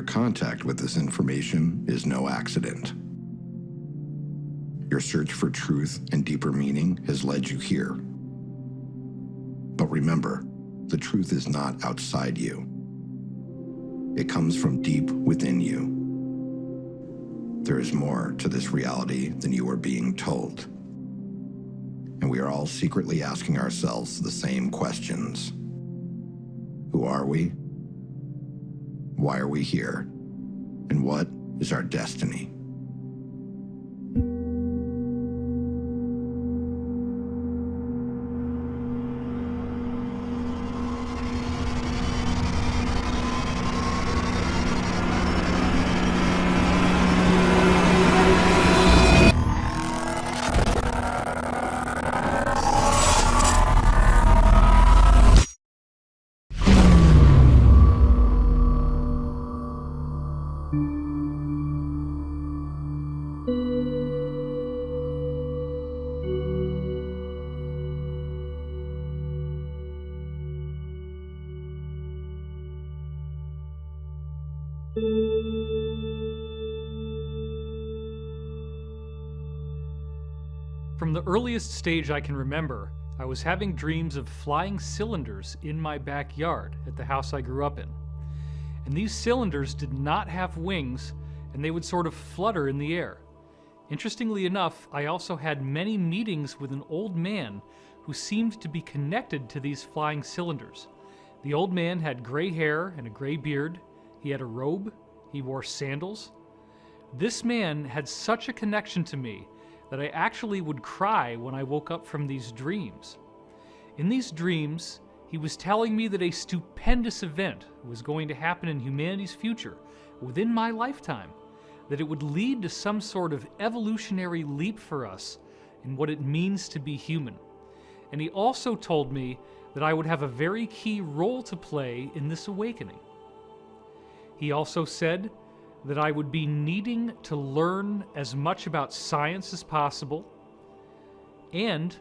Your contact with this information is no accident. Your search for truth and deeper meaning has led you here. But remember, the truth is not outside you. It comes from deep within you. There is more to this reality than you are being told. And we are all secretly asking ourselves the same questions. Who are we? Why are we here? And what is our destiny? From the earliest stage I can remember, I was having dreams of flying cylinders in my backyard at the house I grew up in. And these cylinders did not have wings, and they would sort of flutter in the air. Interestingly enough, I also had many meetings with an old man who seemed to be connected to these flying cylinders. The old man had gray hair and a gray beard. He had a robe. He wore sandals. This man had such a connection to me that I actually would cry when I woke up from these dreams. In these dreams, he was telling me that a stupendous event was going to happen in humanity's future within my lifetime, that it would lead to some sort of evolutionary leap for us in what it means to be human. And he also told me that I would have a very key role to play in this awakening. He also said that I would be needing to learn as much about science as possible, and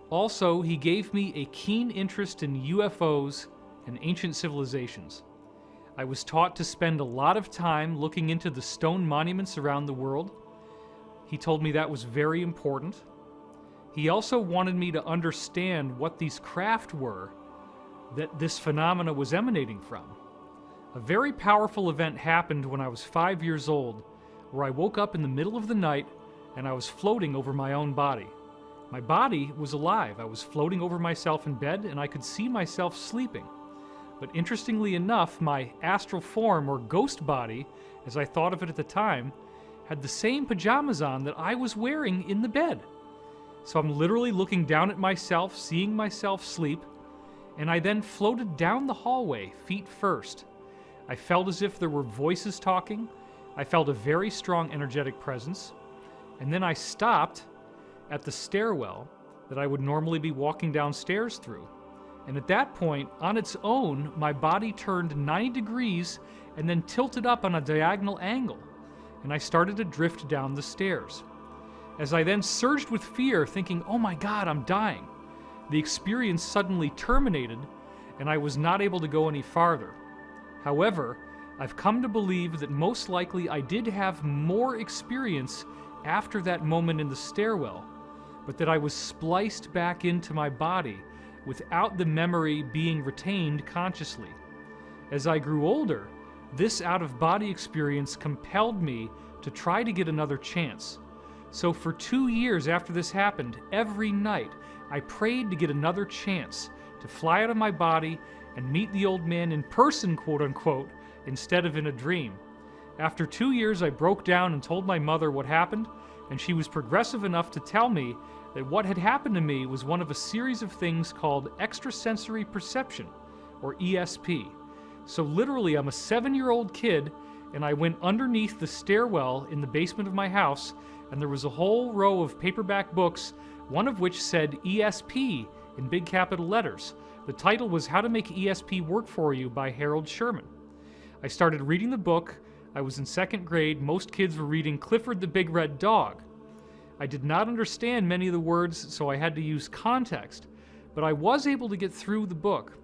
also he gave me a keen interest in UFOs and ancient civilizations. I was taught to spend a lot of time looking into the stone monuments around the world. He told me that was very important. He also wanted me to understand what these craft were that this phenomena was emanating from. A very powerful event happened when I was 5 years old, where I woke up in the middle of the night and I was floating over my own body. My body was alive. I was floating over myself in bed and I could see myself sleeping. But interestingly enough, my astral form, or ghost body, as I thought of it at the time, had the same pajamas on that I was wearing in the bed. So I'm literally looking down at myself, seeing myself sleep, and I then floated down the hallway, feet first. I felt as if there were voices talking. I felt a very strong energetic presence. And then I stopped at the stairwell that I would normally be walking downstairs through. And at that point, on its own, my body turned 90 degrees and then tilted up on a diagonal angle. And I started to drift down the stairs. As I then surged with fear, thinking, oh my God, I'm dying, the experience suddenly terminated and I was not able to go any farther. However, I've come to believe that most likely I did have more experience after that moment in the stairwell, but that I was spliced back into my body without the memory being retained consciously. As I grew older, this out-of-body experience compelled me to try to get another chance. So for 2 years after this happened, every night I prayed to get another chance to fly out of my body and meet the old man in person, quote-unquote, instead of in a dream. After 2 years, I broke down and told my mother what happened, and she was progressive enough to tell me that what had happened to me was one of a series of things called extrasensory perception, or ESP. So literally, I'm a 7-year-old kid, and I went underneath the stairwell in the basement of my house, and there was a whole row of paperback books, one of which said ESP in big capital letters. The title was How to Make ESP Work For You by Harold Sherman. I started reading the book. I was in 2nd grade. Most kids were reading Clifford the Big Red Dog. I did not understand many of the words, so I had to use context, but I was able to get through the book.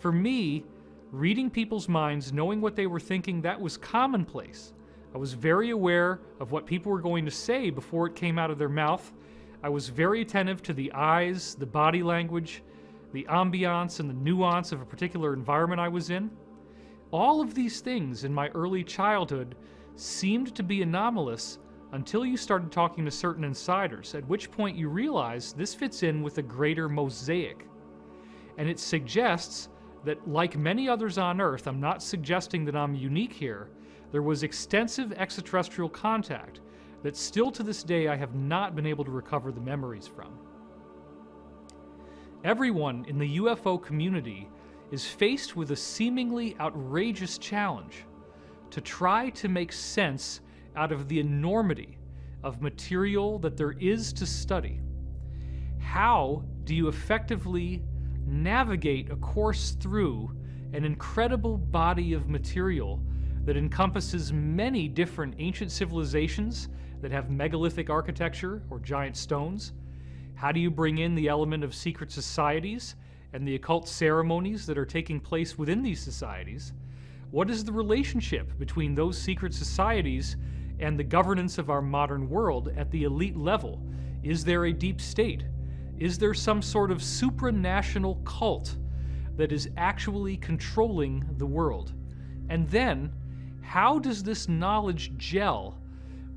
For me, Reading people's minds, knowing what they were thinking, that was commonplace. I was very aware of what people were going to say before it came out of their mouth. I was very attentive to the eyes, the body language, the ambiance, and the nuance of a particular environment I was in. All of these things in my early childhood seemed to be anomalous until you started talking to certain insiders, at which point you realize this fits in with a greater mosaic. And it suggests that, like many others on Earth, I'm not suggesting that I'm unique here, there was extensive extraterrestrial contact that still to this day I have not been able to recover the memories from. Everyone in the UFO community is faced with a seemingly outrageous challenge to try to make sense out of the enormity of material that there is to study. How do you effectively navigate a course through an incredible body of material that encompasses many different ancient civilizations that have megalithic architecture or giant stones? How do you bring in the element of secret societies and the occult ceremonies that are taking place within these societies? What is the relationship between those secret societies and the governance of our modern world at the elite level? Is there a deep state? Is there some sort of supranational cult that is actually controlling the world? And then, how does this knowledge gel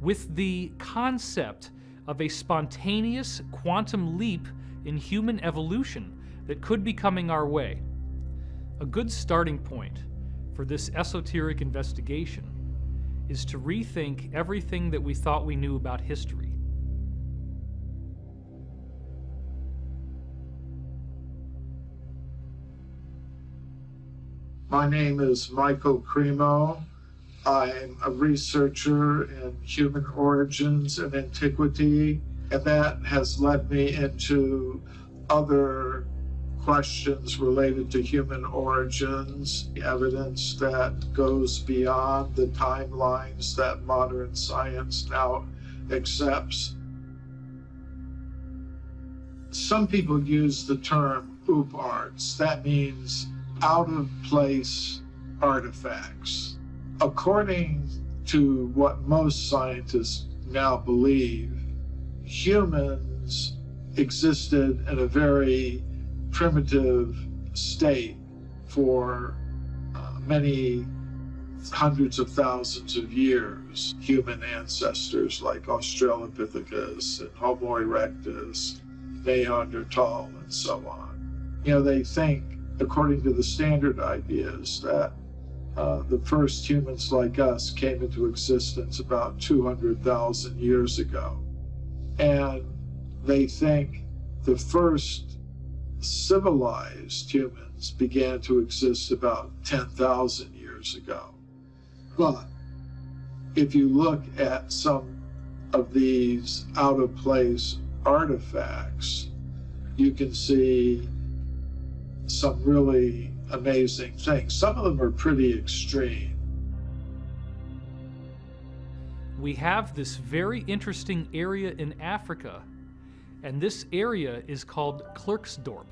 with the concept of a spontaneous quantum leap in human evolution that could be coming our way? A good starting point for this esoteric investigation is to rethink everything that we thought we knew about history. My name is Michael Cremo. I'm a researcher in human origins and antiquity, and that has led me into other questions related to human origins, evidence that goes beyond the timelines that modern science now accepts. Some people use the term ύπαρξη. That means out-of-place artifacts. According to what most scientists now believe, humans existed in a very primitive state for many hundreds of thousands of years. Human ancestors like Australopithecus and Homo erectus, Neanderthal, and so on. You know, they think, according to the standard ideas, that the first humans like us came into existence about 200,000 years ago. And they think the first civilized humans began to exist about 10,000 years ago. But if you look at some of these out-of-place artifacts, you can see some really amazing things. Some of them are pretty extreme. We have this very interesting area in Africa, and this area is called Klerksdorp.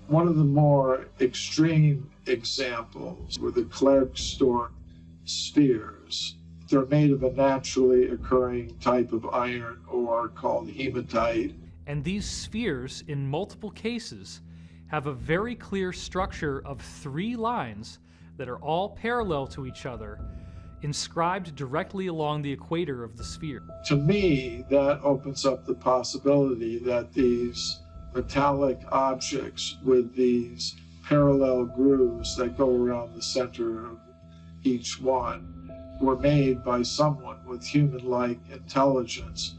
One of the more extreme examples were the Klerksdorp spheres. They're made of a naturally occurring type of iron ore called hematite. And these spheres, in multiple cases, have a very clear structure of 3 lines that are all parallel to each other, inscribed directly along the equator of the sphere. To me, that opens up the possibility that these metallic objects with these parallel grooves that go around the center of each one were made by someone with human-like intelligence.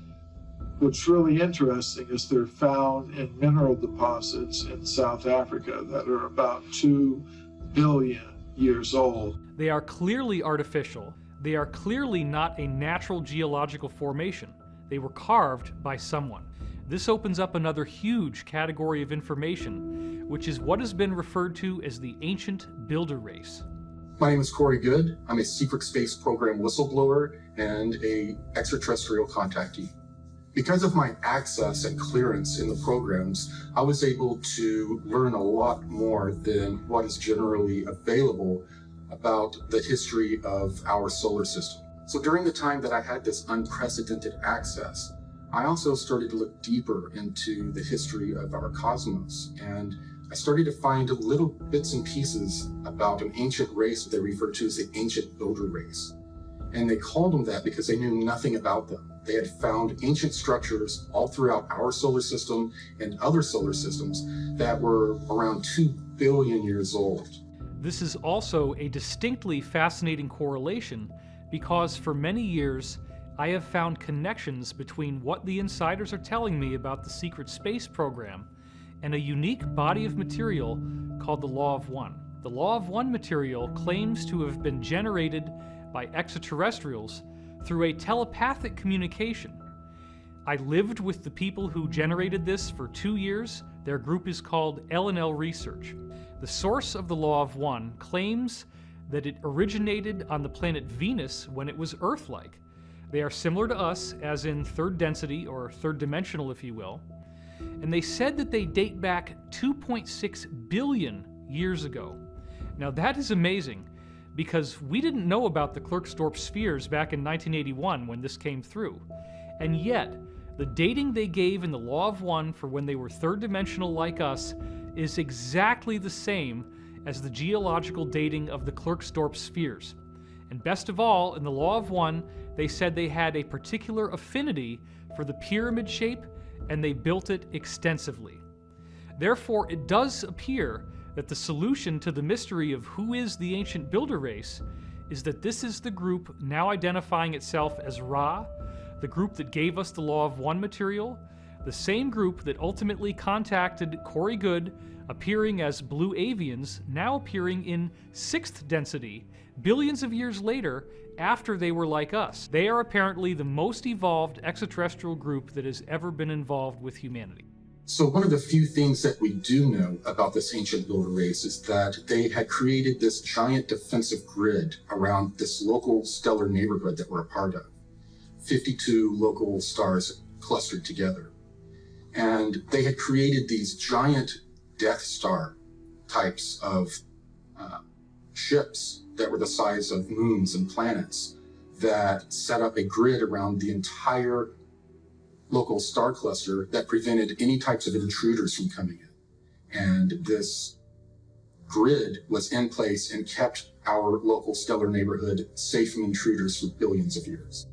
What's really interesting is they're found in mineral deposits in South Africa that are about 2 billion years old. They are clearly artificial. They are clearly not a natural geological formation. They were carved by someone. This opens up another huge category of information, which is what has been referred to as the ancient builder race. My name is Corey Good. I'm a secret space program whistleblower and a extraterrestrial contactee. Because of my access and clearance in the programs, I was able to learn a lot more than what is generally available about the history of our solar system. So during the time that I had this unprecedented access, I also started to look deeper into the history of our cosmos, and I started to find little bits and pieces about an ancient race that they refer to as the ancient builder race. And they called them that because they knew nothing about them. They had found ancient structures all throughout our solar system and other solar systems that were around 2 billion years old. This is also a distinctly fascinating correlation because for many years I have found connections between what the insiders are telling me about the secret space program and a unique body of material called the Law of One. The Law of One material claims to have been generated by extraterrestrials through a telepathic communication. I lived with the people who generated this for 2 years. Their group is called L&L Research. The source of the Law of One claims that it originated on the planet Venus when it was Earth-like. They are similar to us, as in third density, or third dimensional if you will, and they said that they date back 2.6 billion years ago. Now that is amazing, because we didn't know about the Klerksdorp spheres back in 1981 when this came through. And yet, the dating they gave in the Law of One for when they were third dimensional like us is exactly the same as the geological dating of the Klerksdorp spheres. And best of all, in the Law of One, they said they had a particular affinity for the pyramid shape, and they built it extensively. Therefore, it does appear that the solution to the mystery of who is the ancient builder race is that this is the group now identifying itself as Ra, the group that gave us the Law of One material, the same group that ultimately contacted Corey Goode, appearing as blue avians, now appearing in 6th density, billions of years later, after they were like us. They are apparently the most evolved extraterrestrial group that has ever been involved with humanity. So one of the few things that we do know about this ancient builder race is that they had created this giant defensive grid around this local stellar neighborhood that we're a part of. 52 local stars clustered together. And they had created these giant Death Star types of ships that were the size of moons and planets that set up a grid around the entire local star cluster that prevented any types of intruders from coming in. And this grid was in place and kept our local stellar neighborhood safe from intruders for billions of years.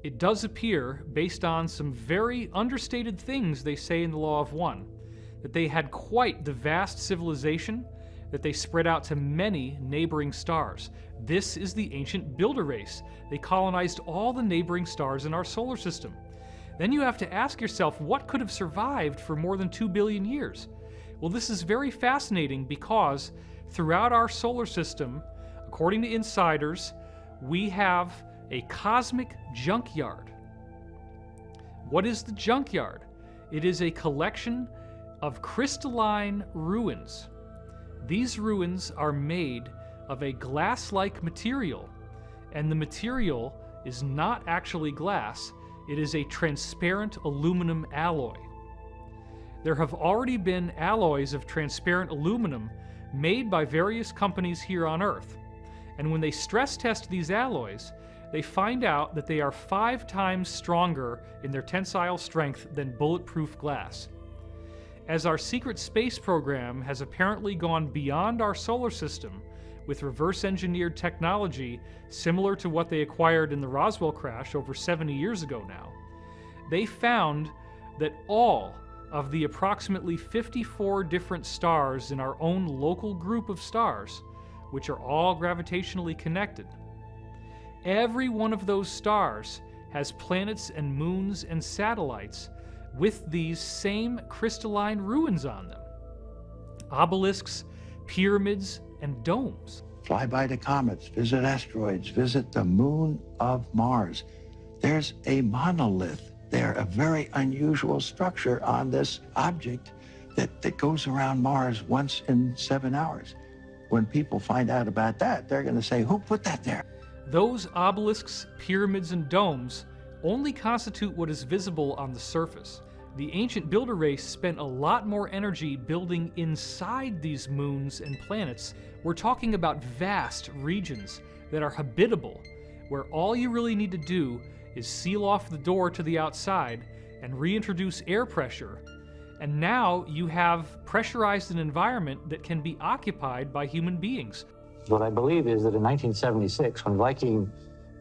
It does appear, based on some very understated things they say in the Law of One, that they had quite the vast civilization that they spread out to many neighboring stars. This is the ancient builder race. They colonized all the neighboring stars in our solar system. Then you have to ask yourself, what could have survived for more than 2 billion years? Well, this is very fascinating because throughout our solar system, according to insiders, we have a cosmic junkyard. What is the junkyard? It is a collection of crystalline ruins. These ruins are made of a glass-like material, and the material is not actually glass, it is a transparent aluminum alloy. There have already been alloys of transparent aluminum made by various companies here on Earth, and when they stress test these alloys, they find out that they are 5 times stronger in their tensile strength than bulletproof glass. As our secret space program has apparently gone beyond our solar system with reverse-engineered technology similar to what they acquired in the Roswell crash over 70 years ago now, they found that all of the approximately 54 different stars in our own local group of stars, which are all gravitationally connected, every one of those stars has planets and moons and satellites with these same crystalline ruins on them. Obelisks, pyramids, and domes. Fly by the comets, visit asteroids, visit the moon of Mars. There's a monolith there, a very unusual structure on this object that goes around Mars once in 7 hours. When people find out about that, they're going to say, who put that there? Those obelisks, pyramids, and domes only constitute what is visible on the surface. The ancient builder race spent a lot more energy building inside these moons and planets. We're talking about vast regions that are habitable, where all you really need to do is seal off the door to the outside and reintroduce air pressure. And now you have pressurized an environment that can be occupied by human beings. What I believe is that in 1976, when Viking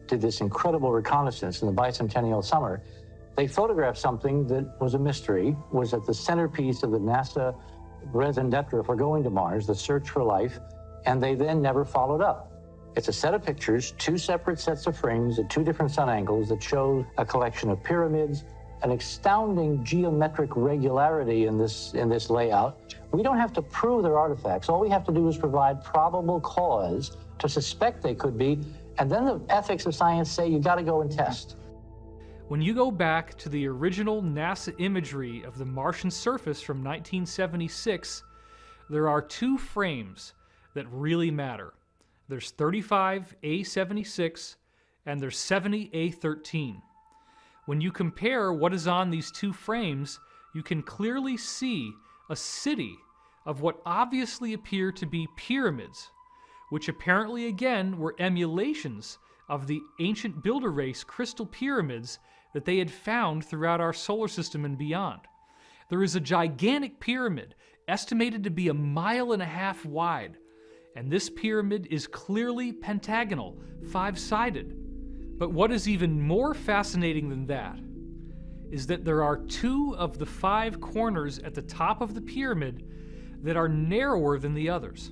did this incredible reconnaissance in the bicentennial summer, they photographed something that was a mystery, was at the centerpiece of the NASA raison d'etre for going to Mars, the search for life, and they then never followed up. It's a set of pictures, two separate sets of frames at two different sun angles that show a collection of pyramids, an astounding geometric regularity in this layout. We don't have to prove they're artifacts. All we have to do is provide probable cause to suspect they could be, and then the ethics of science say you got to go and test. When you go back to the original NASA imagery of the Martian surface from 1976, there are two frames that really matter. There's 35A76 and there's 70A13. When you compare what is on these two frames, you can clearly see a city of what obviously appear to be pyramids, which apparently again were emulations of the ancient builder race crystal pyramids that they had found throughout our solar system and beyond. There is a gigantic pyramid, estimated to be 1.5 miles wide, and this pyramid is clearly pentagonal, 5-sided. But what is even more fascinating than that is that there are 2 of the 5 corners at the top of the pyramid that are narrower than the others.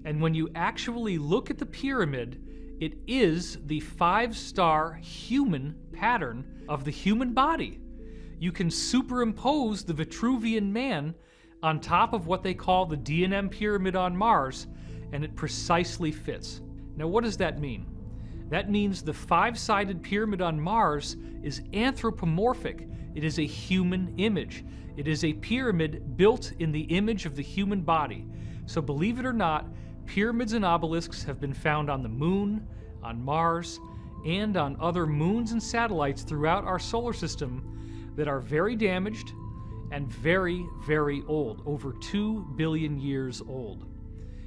And when you actually look at the pyramid, it is the 5-star human pattern of the human body. You can superimpose the Vitruvian Man on top of what they call the D&M pyramid on Mars, and it precisely fits. Now, what does that mean? That means the 5-sided pyramid on Mars is anthropomorphic. It is a human image. It is a pyramid built in the image of the human body. So believe it or not, pyramids and obelisks have been found on the moon, on Mars, and on other moons and satellites throughout our solar system that are very damaged and very, very old, over 2 billion years old.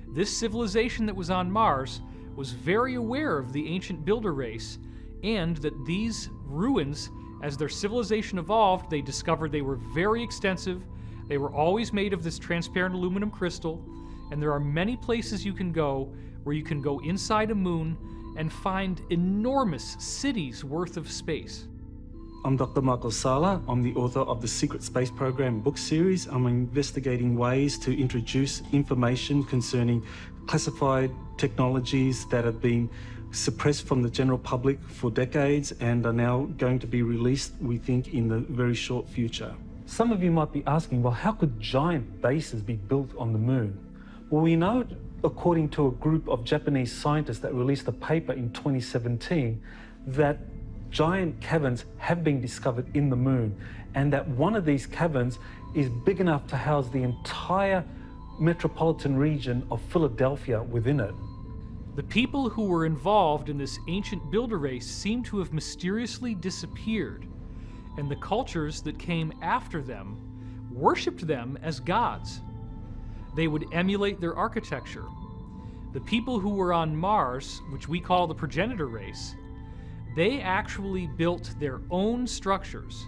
This civilization that was on Mars was very aware of the ancient builder race, and that these ruins, as their civilization evolved, they discovered they were very extensive. They were always made of this transparent aluminum crystal, and there are many places you can go where you can go inside a moon and find enormous cities worth of space. I'm Dr. Michael Sala. I'm the author of the Secret Space Program book series. I'm investigating ways to introduce information concerning classified technologies that have been suppressed from the general public for decades and are now going to be released, we think, in the very short future. Some of you might be asking, well, how could giant bases be built on the moon? Well, we know, according to a group of Japanese scientists that released a paper in 2017, that giant caverns have been discovered in the moon, and that one of these caverns is big enough to house the entire metropolitan region of Philadelphia within it. The people who were involved in this ancient builder race seem to have mysteriously disappeared, and the cultures that came after them worshipped them as gods. They would emulate their architecture. The people who were on Mars, which we call the progenitor race, they actually built their own structures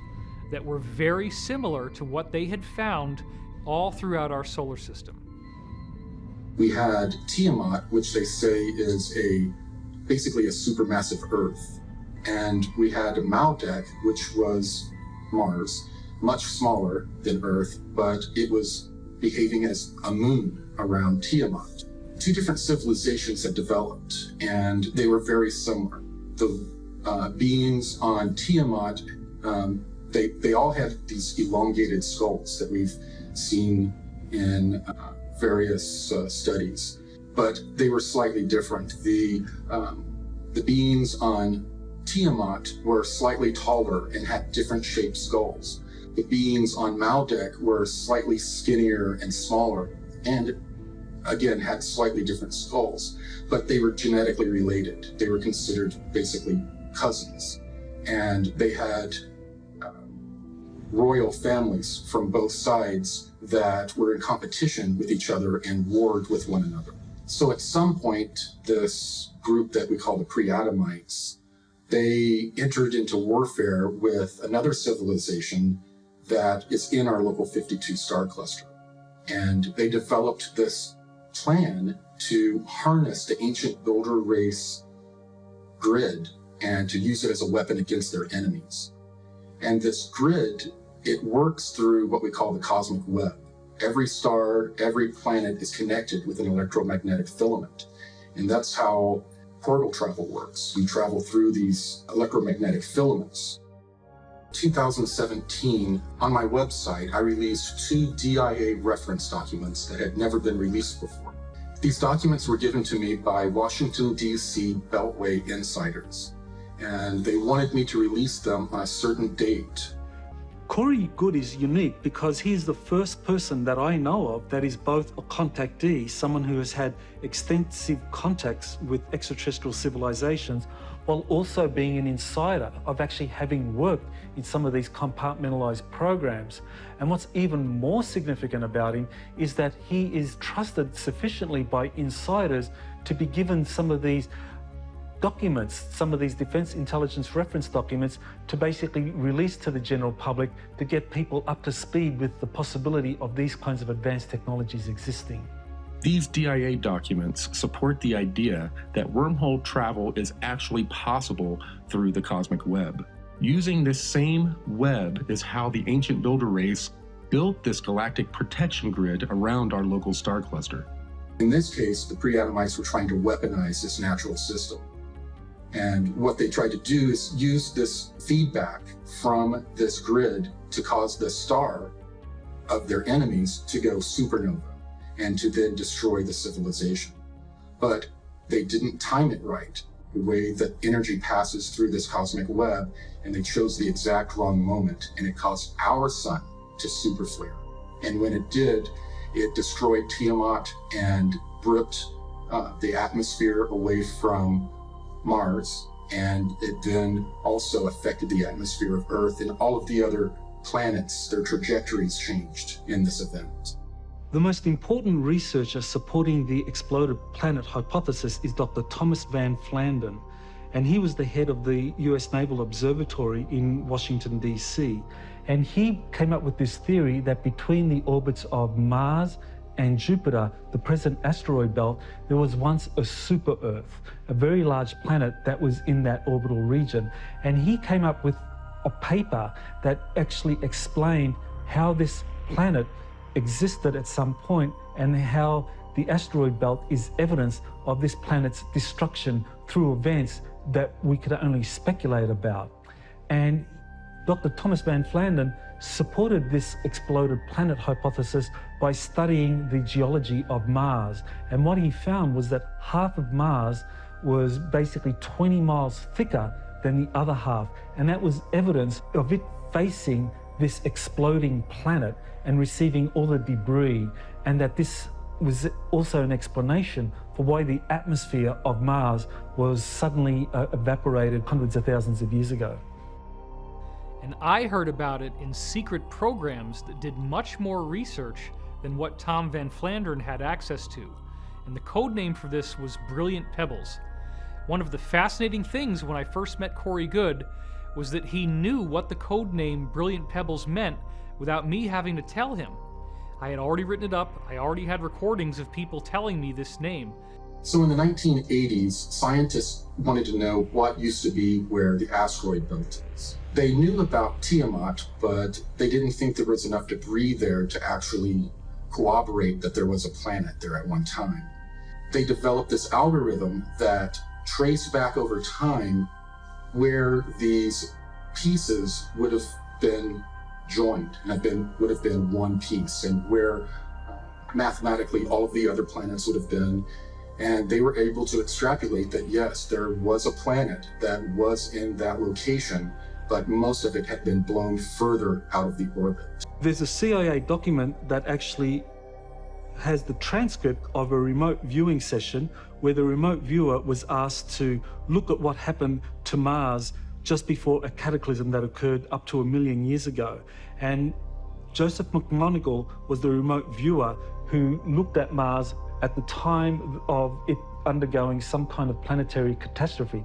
that were very similar to what they had found all throughout our solar system. We had Tiamat, which they say is basically a supermassive Earth. And we had Maldek, which was Mars, much smaller than Earth, but it was behaving as a moon around Tiamat. 2 different civilizations had developed, and they were very similar. The beings on Tiamat, they all had these elongated skulls that we've seen in various studies, but they were slightly different. The beings on Tiamat were slightly taller and had different shaped skulls. The beings on Maldek were slightly skinnier and smaller, and again had slightly different skulls, but they were genetically related. They were considered basically cousins. and they had royal families from both sides that were in competition with each other and warred with one another. So at some point, this group that we call the pre-Adamites, they entered into warfare with another civilization that is in our local 52 star cluster. And they developed this plan to harness the ancient builder race grid and to use it as a weapon against their enemies. And this grid, it works through what we call the cosmic web. Every star, every planet is connected with an electromagnetic filament. And that's how portal travel works. We travel through these electromagnetic filaments. 2017, on my website, I released 2 DIA reference documents that had never been released before. These documents were given to me by Washington, D.C. Beltway insiders, and they wanted me to release them on a certain date. Corey Goode is unique because he's the first person that I know of that is both a contactee, someone who has had extensive contacts with extraterrestrial civilizations, while also being an insider of actually having worked in some of these compartmentalized programs. And what's even more significant about him is that he is trusted sufficiently by insiders to be given some of these documents, some of these defense intelligence reference documents, to basically release to the general public to get people up to speed with the possibility of these kinds of advanced technologies existing. These DIA documents support the idea that wormhole travel is actually possible through the cosmic web. Using this same web is how the ancient builder race built this galactic protection grid around our local star cluster. In this case, the pre-Adamites were trying to weaponize this natural system. And what they tried to do is use this feedback from this grid to cause the star of their enemies to go supernova and to then destroy the civilization. But they didn't time it right, the way that energy passes through this cosmic web, and they chose the exact wrong moment, and it caused our sun to superflare. And when it did, it destroyed Tiamat and ripped the atmosphere away from Mars, and it then also affected the atmosphere of Earth, and all of the other planets, their trajectories changed in this event. The most important researcher supporting the exploded planet hypothesis is Dr. Thomas Van Flandern, and he was the head of the US Naval Observatory in Washington, D.C. And he came up with this theory that between the orbits of Mars and Jupiter, the present asteroid belt, there was once a super Earth, a very large planet that was in that orbital region. And he came up with a paper that actually explained how this planet existed at some point and how the asteroid belt is evidence of this planet's destruction through events that we could only speculate about. And Dr. Thomas Van Flandern supported this exploded planet hypothesis by studying the geology of Mars. And what he found was that half of Mars was basically 20 miles thicker than the other half. And that was evidence of it facing this exploding planet and receiving all the debris, and that this was also an explanation for why the atmosphere of Mars was suddenly evaporated hundreds of thousands of years ago. And I heard about it in secret programs that did much more research than what Tom Van Flandern had access to. And the code name for this was Brilliant Pebbles. One of the fascinating things when I first met Corey Goode was that he knew what the code name Brilliant Pebbles meant without me having to tell him. I had already written it up, I already had recordings of people telling me this name. So in the 1980s, scientists wanted to know what used to be where the asteroid belt is. They knew about Tiamat, but they didn't think there was enough debris there to actually corroborate that there was a planet there at one time. They developed this algorithm that traced back over time where these pieces would have been joined and would have been one piece, and where mathematically all of the other planets would have been. And they were able to extrapolate that, yes, there was a planet that was in that location, but most of it had been blown further out of the orbit. There's a CIA document that actually has the transcript of a remote viewing session where the remote viewer was asked to look at what happened to Mars just before a cataclysm that occurred up to 1 million years ago. And Joseph McMoneagle was the remote viewer who looked at Mars at the time of it undergoing some kind of planetary catastrophe,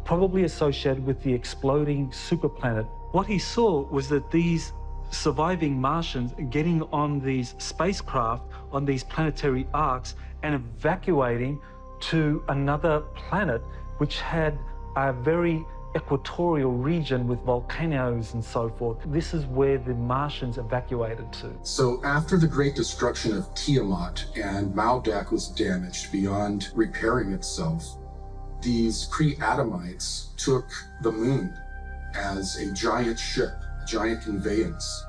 probably associated with the exploding superplanet. What he saw was that these surviving Martians getting on these spacecraft, on these planetary arcs, and evacuating to another planet which had a very equatorial region with volcanoes and so forth. This is where the Martians evacuated to. So after the great destruction of Tiamat and Maldak was damaged beyond repairing itself, these pre-Adamites took the moon as a giant ship, a giant conveyance.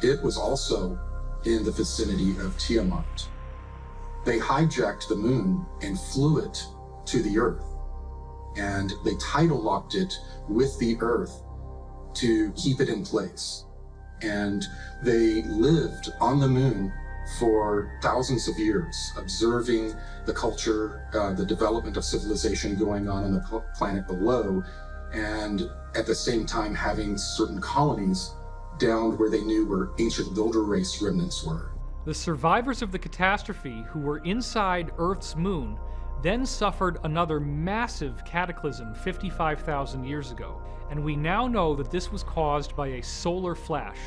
It was also in the vicinity of Tiamat. They hijacked the moon and flew it to the Earth. And they tidal locked it with the Earth to keep it in place. And they lived on the moon for thousands of years, observing the culture, the development of civilization going on the planet below, and at the same time having certain colonies down where they knew where ancient builder race remnants were. The survivors of the catastrophe who were inside Earth's moon then suffered another massive cataclysm 55,000 years ago, and we now know that this was caused by a solar flash,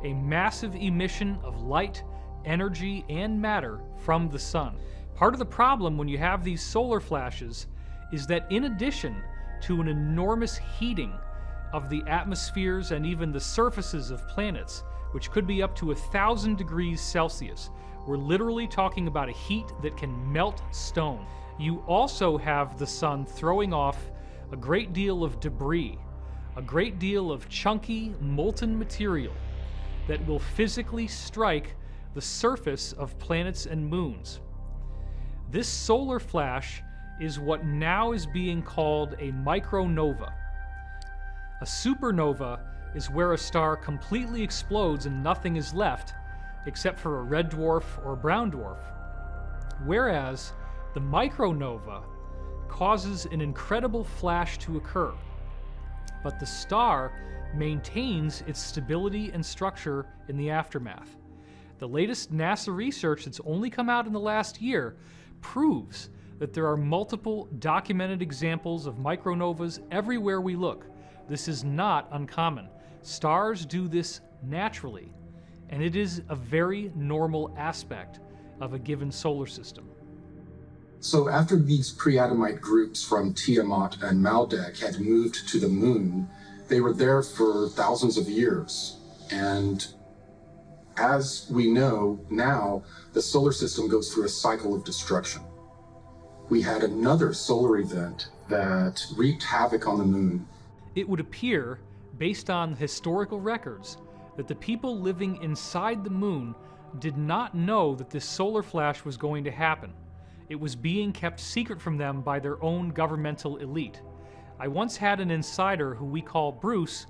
a massive emission of light, energy, and matter from the sun. Part of the problem when you have these solar flashes is that in addition to an enormous heating of the atmospheres and even the surfaces of planets, which could be up to 1,000 degrees Celsius, we're literally talking about a heat that can melt stone. You also have the sun throwing off a great deal of debris, a great deal of chunky, molten material that will physically strike the surface of planets and moons. This solar flash is what now is being called a micronova. A supernova is where a star completely explodes and nothing is left except for a red dwarf or a brown dwarf. Whereas the micronova causes an incredible flash to occur, but the star maintains its stability and structure in the aftermath. The latest NASA research that's only come out in the last year proves that there are multiple documented examples of micronovas everywhere we look. This is not uncommon. Stars do this naturally, and it is a very normal aspect of a given solar system. So after these pre-Adamite groups from Tiamat and Maldak had moved to the moon, they were there for thousands of years. And as we know now, the solar system goes through a cycle of destruction. We had another solar event that wreaked havoc on the moon. It would appear, based on historical records, that the people living inside the moon did not know that this solar flash was going to happen. It was being kept secret from them by their own governmental elite. I once had an insider who we call Bruce,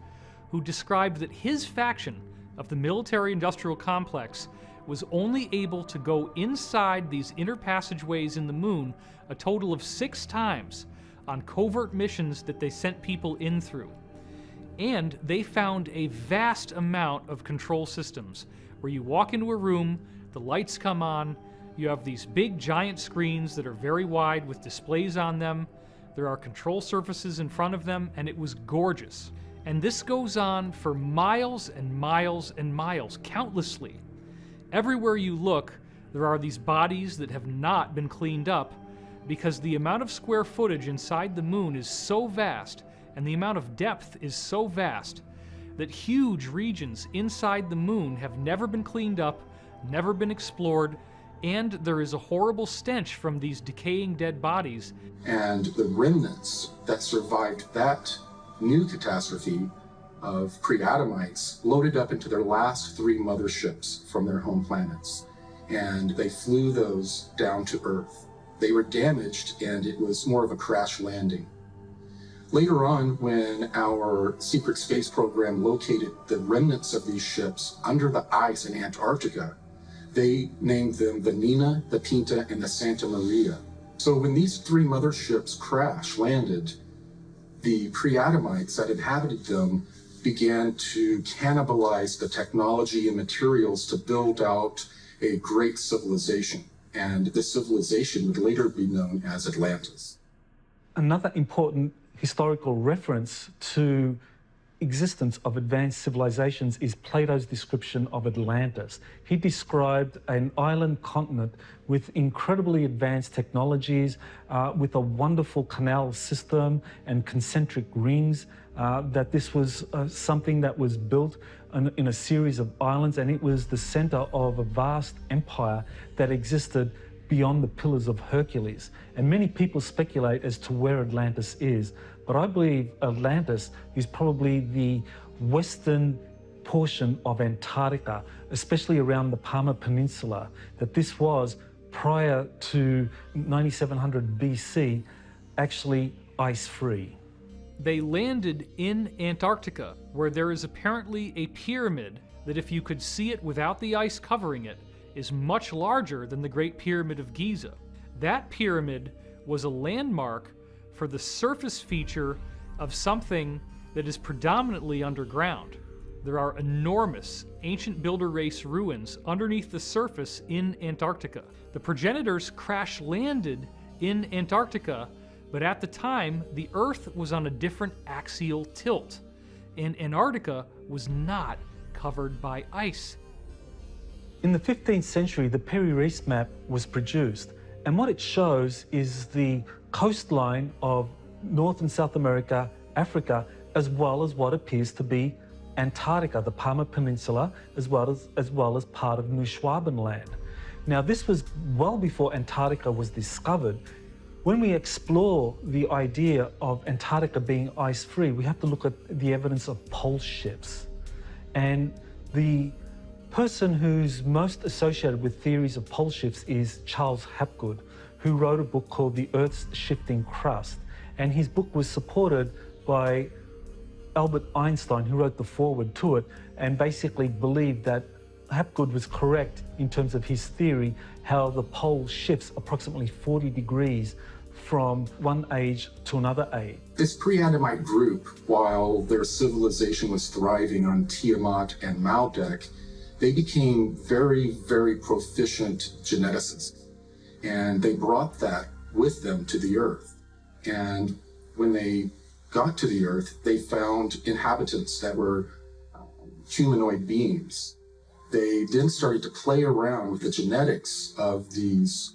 who described that his faction of the military-industrial complex was only able to go inside these inner passageways in the moon a total of 6 times on covert missions that they sent people in through. And they found a vast amount of control systems where you walk into a room, the lights come on, you have these big giant screens that are very wide with displays on them, there are control surfaces in front of them, and it was gorgeous. And this goes on for miles and miles and miles, countlessly. Everywhere you look, there are these bodies that have not been cleaned up because the amount of square footage inside the moon is so vast and the amount of depth is so vast that huge regions inside the moon have never been cleaned up, never been explored, and there is a horrible stench from these decaying dead bodies. And the remnants that survived that new catastrophe of pre-Adamites loaded up into their last 3 motherships from their home planets. And they flew those down to Earth. They were damaged, and it was more of a crash landing. Later on, when our secret space program located the remnants of these ships under the ice in Antarctica, they named them the Nina, the Pinta, and the Santa Maria. So when these 3 motherships crash landed, the pre-Adamites that inhabited them began to cannibalize the technology and materials to build out a great civilization. And this civilization would later be known as Atlantis. Another important historical reference to existence of advanced civilizations is Plato's description of Atlantis. He described an island continent with incredibly advanced technologies, with a wonderful canal system and concentric rings, that this was something that was built in a series of islands, and it was the center of a vast empire that existed beyond the Pillars of Hercules. And many people speculate as to where Atlantis is, but I believe Atlantis is probably the western portion of Antarctica, especially around the Palmer Peninsula, that this was, prior to 9700 BC, actually ice-free. They landed in Antarctica, where there is apparently a pyramid that, if you could see it without the ice covering it, is much larger than the Great Pyramid of Giza. That pyramid was a landmark for the surface feature of something that is predominantly underground. There are enormous ancient builder race ruins underneath the surface in Antarctica. The progenitors crash landed in Antarctica, but at the time, the Earth was on a different axial tilt, and Antarctica was not covered by ice. In the 15th century, the Perry-Reese map was produced, and what it shows is the coastline of North and South America, Africa, as well as what appears to be Antarctica, the Palmer Peninsula, as well as part of New Schwabenland. Now, this was well before Antarctica was discovered. When we explore the idea of Antarctica being ice-free, we have to look at the evidence of pole shifts. And the person who's most associated with theories of pole shifts is Charles Hapgood, who wrote a book called The Earth's Shifting Crust. And his book was supported by Albert Einstein, who wrote the foreword to it, and basically believed that Hapgood was correct in terms of his theory, how the pole shifts approximately 40 degrees from one age to another age. This pre-Adamite group, while their civilization was thriving on Tiamat and Maldek, they became very, very proficient geneticists. And they brought that with them to the Earth. And when they got to the Earth, they found inhabitants that were humanoid beings. They then started to play around with the genetics of these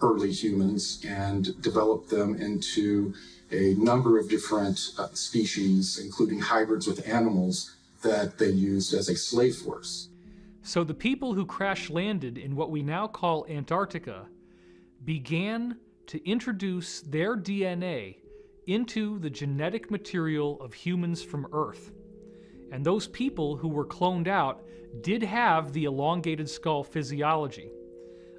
early humans and developed them into a number of different species, including hybrids with animals that they used as a slave force. So the people who crash landed in what we now call Antarctica began to introduce their DNA into the genetic material of humans from Earth. And those people who were cloned out did have the elongated skull physiology.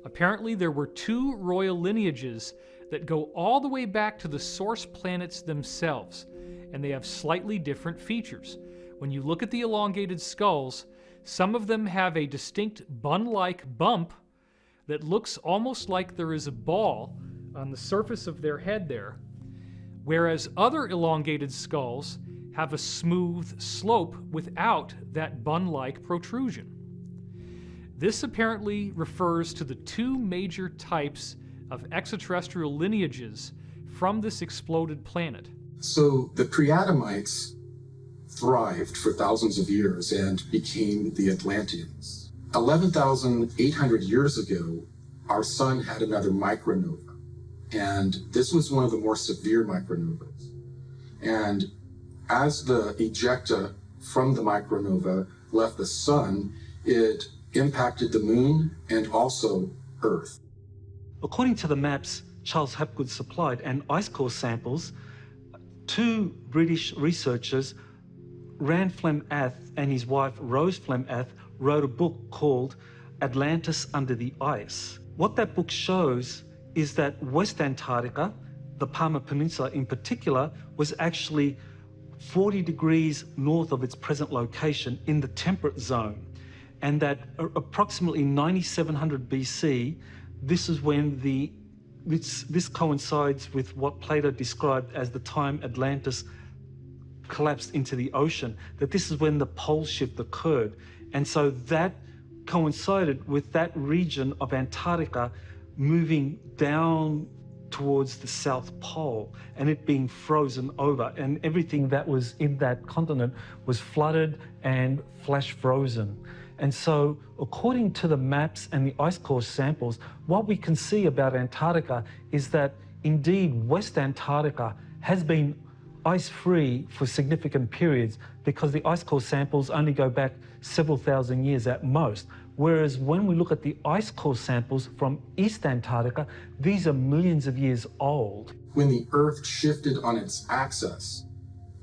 Apparently, there were two royal lineages that go all the way back to the source planets themselves, and they have slightly different features. When you look at the elongated skulls, some of them have a distinct bun-like bump that looks almost like there is a ball on the surface of their head there, whereas other elongated skulls have a smooth slope without that bun-like protrusion. This apparently refers to the two major types of extraterrestrial lineages from this exploded planet. So the pre-Adamites thrived for thousands of years and became the Atlanteans. 11,800 years ago, our sun had another micronova, and this was one of the more severe micronovas. And as the ejecta from the micronova left the sun, it impacted the moon and also Earth. According to the maps Charles Hapgood supplied and ice core samples, two British researchers, Rand Flem-Ath and his wife Rose Flem-Ath, wrote a book called Atlantis Under the Ice. What that book shows is that West Antarctica, the Palmer Peninsula in particular, was actually 40 degrees north of its present location in the temperate zone, and that approximately 9700 BC, this is when the this coincides with what Plato described as the time Atlantis collapsed into the ocean, that this is when the pole shift occurred. And so that coincided with that region of Antarctica moving down towards the South Pole and it being frozen over, and everything that was in that continent was flooded and flash frozen. And so, according to the maps and the ice core samples, what we can see about Antarctica is that indeed West Antarctica has been ice-free for significant periods because the ice core samples only go back several thousand years at most. Whereas when we look at the ice core samples from East Antarctica, these are millions of years old. When the Earth shifted on its axis,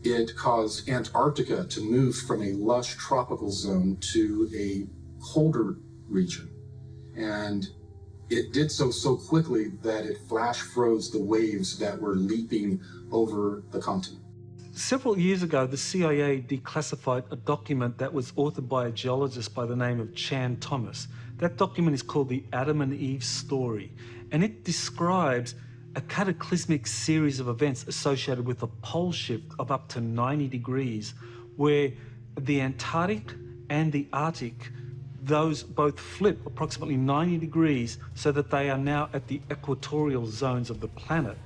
it caused Antarctica to move from a lush tropical zone to a colder region. And it did so quickly that it flash froze the waves that were leaping over the continent. Several years ago, the CIA declassified a document that was authored by a geologist by the name of Chan Thomas. That document is called the Adam and Eve Story, and it describes a cataclysmic series of events associated with a pole shift of up to 90 degrees, where the Antarctic and the Arctic, those both flip approximately 90 degrees so that they are now at the equatorial zones of the planet.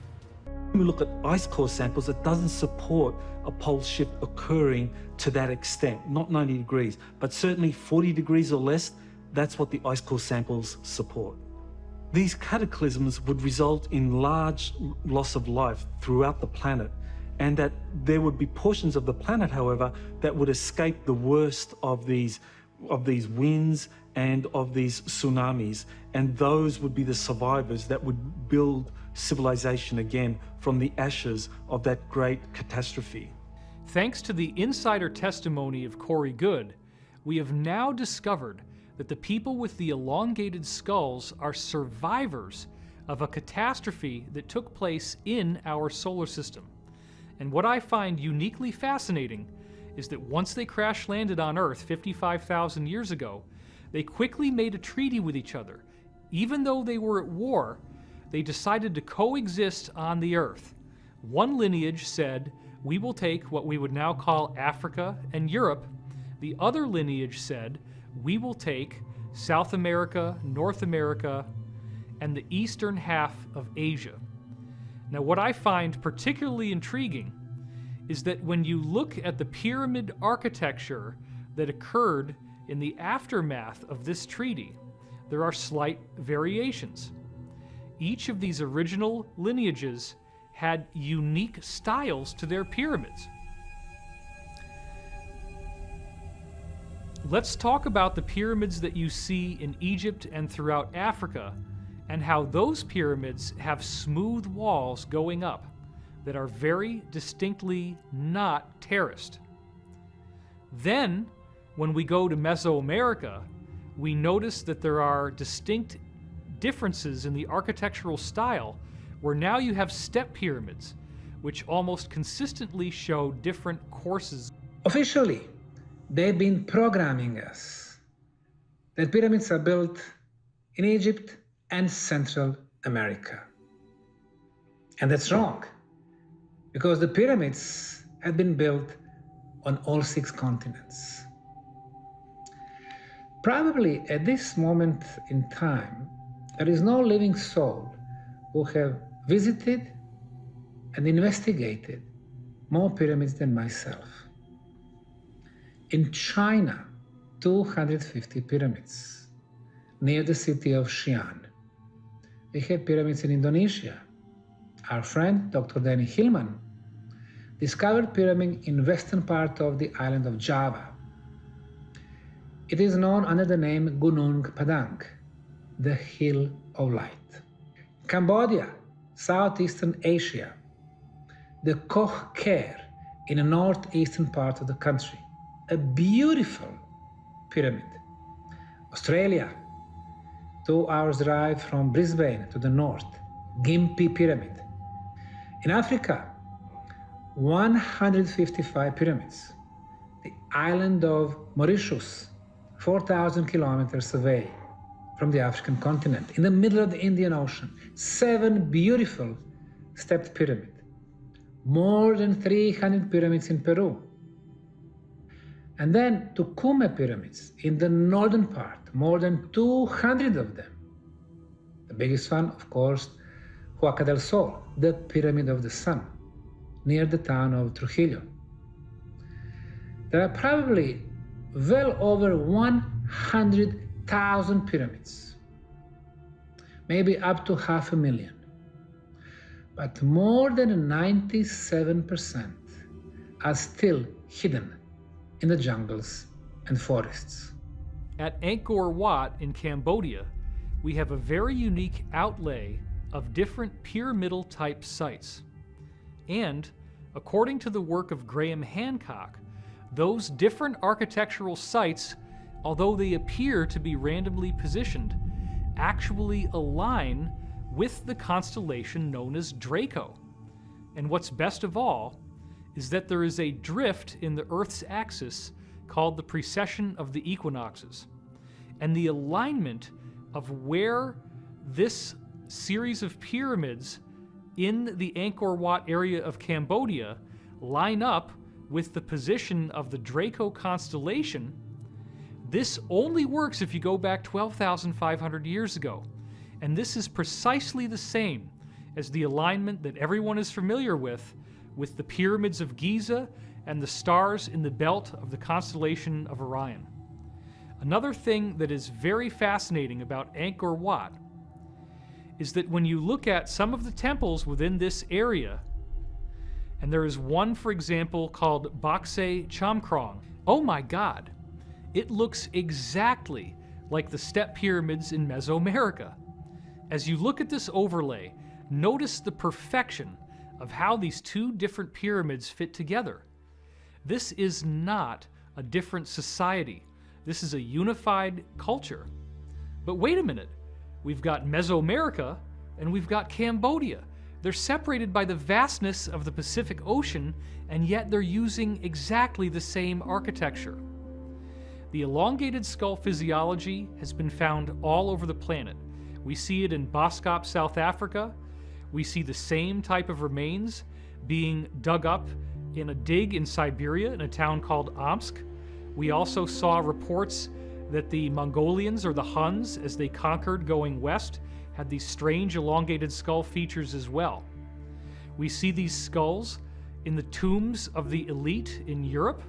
When we look at ice core samples, it doesn't support a pole shift occurring to that extent, not 90 degrees, but certainly 40 degrees or less, that's what the ice core samples support. These cataclysms would result in large loss of life throughout the planet, and that there would be portions of the planet, however, that would escape the worst of these winds and of these tsunamis, and those would be the survivors that would build civilization again from the ashes of that great catastrophe. Thanks to the insider testimony of Corey Goode, we have now discovered that the people with the elongated skulls are survivors of a catastrophe that took place in our solar system. And what I find uniquely fascinating is that once they crash landed on Earth 55,000 years ago, they quickly made a treaty with each other. Even though they were at war, they decided to coexist on the Earth. One lineage said, "We will take what we would now call Africa and Europe." The other lineage said, "We will take South America, North America, and the eastern half of Asia." Now, what I find particularly intriguing is that when you look at the pyramid architecture that occurred in the aftermath of this treaty, there are slight variations. Each of these original lineages had unique styles to their pyramids. Let's talk about the pyramids that you see in Egypt and throughout Africa, and how those pyramids have smooth walls going up that are very distinctly not terraced. Then, when we go to Mesoamerica, we notice that there are distinct differences in the architectural style, where now you have step pyramids, which almost consistently show different courses. Officially, they've been programming us that pyramids are built in Egypt and Central America. And that's wrong, because the pyramids have been built on all 6 continents. Probably at this moment in time, there is no living soul who have visited and investigated more pyramids than myself. In China, 250 pyramids near the city of Xi'an. We have pyramids in Indonesia. Our friend, Dr. Danny Hillman, discovered pyramid in western part of the island of Java. It is known under the name Gunung Padang, the Hill of Light. Cambodia, Southeastern Asia, the Koh Ker in the northeastern part of the country, a beautiful pyramid. Australia, 2 hours drive from Brisbane to the north, Gympie Pyramid. In Africa, 155 pyramids. The island of Mauritius, 4,000 kilometers away, from the African continent, in the middle of the Indian Ocean. 7 beautiful stepped pyramids. More than 300 pyramids in Peru. And then Tucumã pyramids in the northern part, more than 200 of them. The biggest one, of course, Huaca del Sol, the Pyramid of the Sun, near the town of Trujillo. There are probably well over 100,000 pyramids, maybe up to 500,000. But more than 97% are still hidden in the jungles and forests. At Angkor Wat in Cambodia, we have a very unique outlay of different pyramidal type sites. And, according to the work of Graham Hancock, those different architectural sites, although they appear to be randomly positioned, actually align with the constellation known as Draco. And what's best of all is that there is a drift in the Earth's axis called the precession of the equinoxes. And the alignment of where this series of pyramids in the Angkor Wat area of Cambodia line up with the position of the Draco constellation, this only works if you go back 12,500 years ago. And this is precisely the same as the alignment that everyone is familiar with the pyramids of Giza and the stars in the belt of the constellation of Orion. Another thing that is very fascinating about Angkor Wat is that when you look at some of the temples within this area, and there is one, for example, called Bakse Chamkrong. Oh my God, it looks exactly like the step pyramids in Mesoamerica. As you look at this overlay, notice the perfection of how these two different pyramids fit together. This is not a different society. This is a unified culture. But wait a minute, we've got Mesoamerica and we've got Cambodia. They're separated by the vastness of the Pacific Ocean, and yet they're using exactly the same architecture. The elongated skull physiology has been found all over the planet. We see it in Boskop, South Africa. We see the same type of remains being dug up in a dig in Siberia in a town called Omsk. We also saw reports that the Mongolians, or the Huns, as they conquered going west, had these strange elongated skull features as well. We see these skulls in the tombs of the elite in Europe.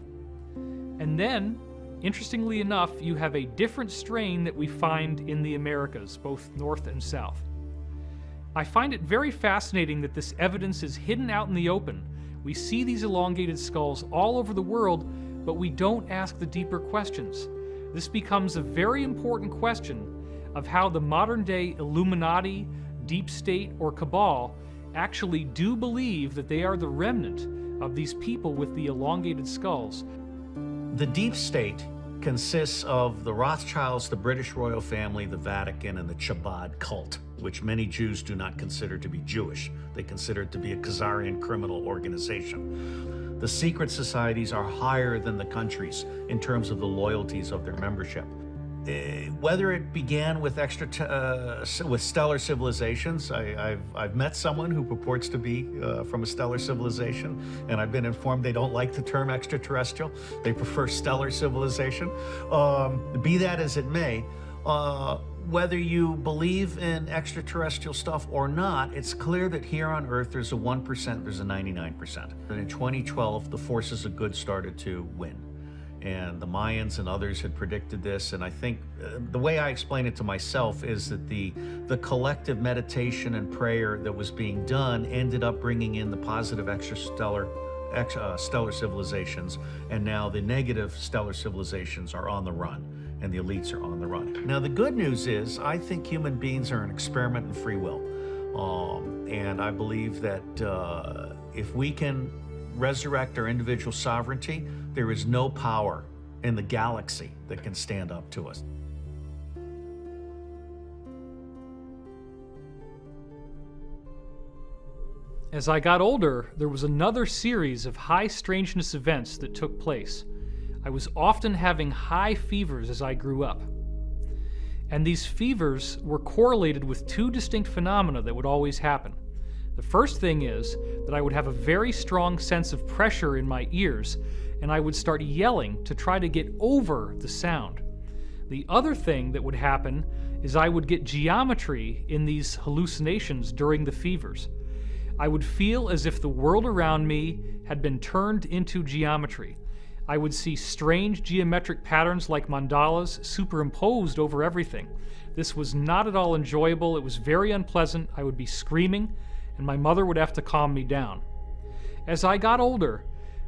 And then, interestingly enough, you have a different strain that we find in the Americas, both north and south. I find it very fascinating that this evidence is hidden out in the open. We see these elongated skulls all over the world, but we don't ask the deeper questions. This becomes a very important question of how the modern-day Illuminati, deep state, or cabal actually do believe that they are the remnant of these people with the elongated skulls. The deep state consists of the Rothschilds, the British royal family, the Vatican, and the Chabad cult, which many Jews do not consider to be Jewish. They consider it to be a Khazarian criminal organization. The secret societies are higher than the countries in terms of the loyalties of their membership. Whether it began with with stellar civilizations, I've met someone who purports to be from a stellar civilization, and I've been informed they don't like the term extraterrestrial. They prefer stellar civilization. Be that as it may, whether you believe in extraterrestrial stuff or not, it's clear that here on Earth there's a 1%, there's a 99%. And in 2012, the forces of good started to win. And the Mayans and others had predicted this, and I think the way I explain it to myself is that the collective meditation and prayer that was being done ended up bringing in the positive stellar civilizations, and now the negative stellar civilizations are on the run, and the elites are on the run. Now the good news is, I think human beings are an experiment in free will, and I believe that if we can resurrect our individual sovereignty, there is no power in the galaxy that can stand up to us. As I got older, there was another series of high strangeness events that took place. I was often having high fevers as I grew up. And these fevers were correlated with two distinct phenomena that would always happen. The first thing is that I would have a very strong sense of pressure in my ears, and I would start yelling to try to get over the sound. The other thing that would happen is I would get geometry in these hallucinations during the fevers. I would feel as if the world around me had been turned into geometry. I would see strange geometric patterns like mandalas superimposed over everything. This was not at all enjoyable. It was very unpleasant. I would be screaming, and my mother would have to calm me down. As I got older,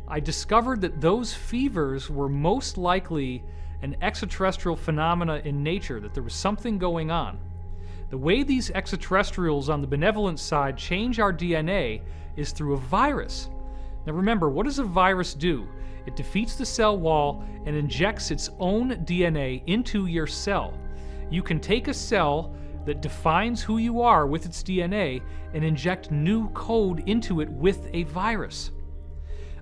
I discovered that those fevers were most likely an extraterrestrial phenomena in nature, that there was something going on. The way these extraterrestrials on the benevolent side change our DNA is through a virus. Now remember, what does a virus do? It defeats the cell wall and injects its own DNA into your cell. You can take a cell that defines who you are with its DNA and inject new code into it with a virus.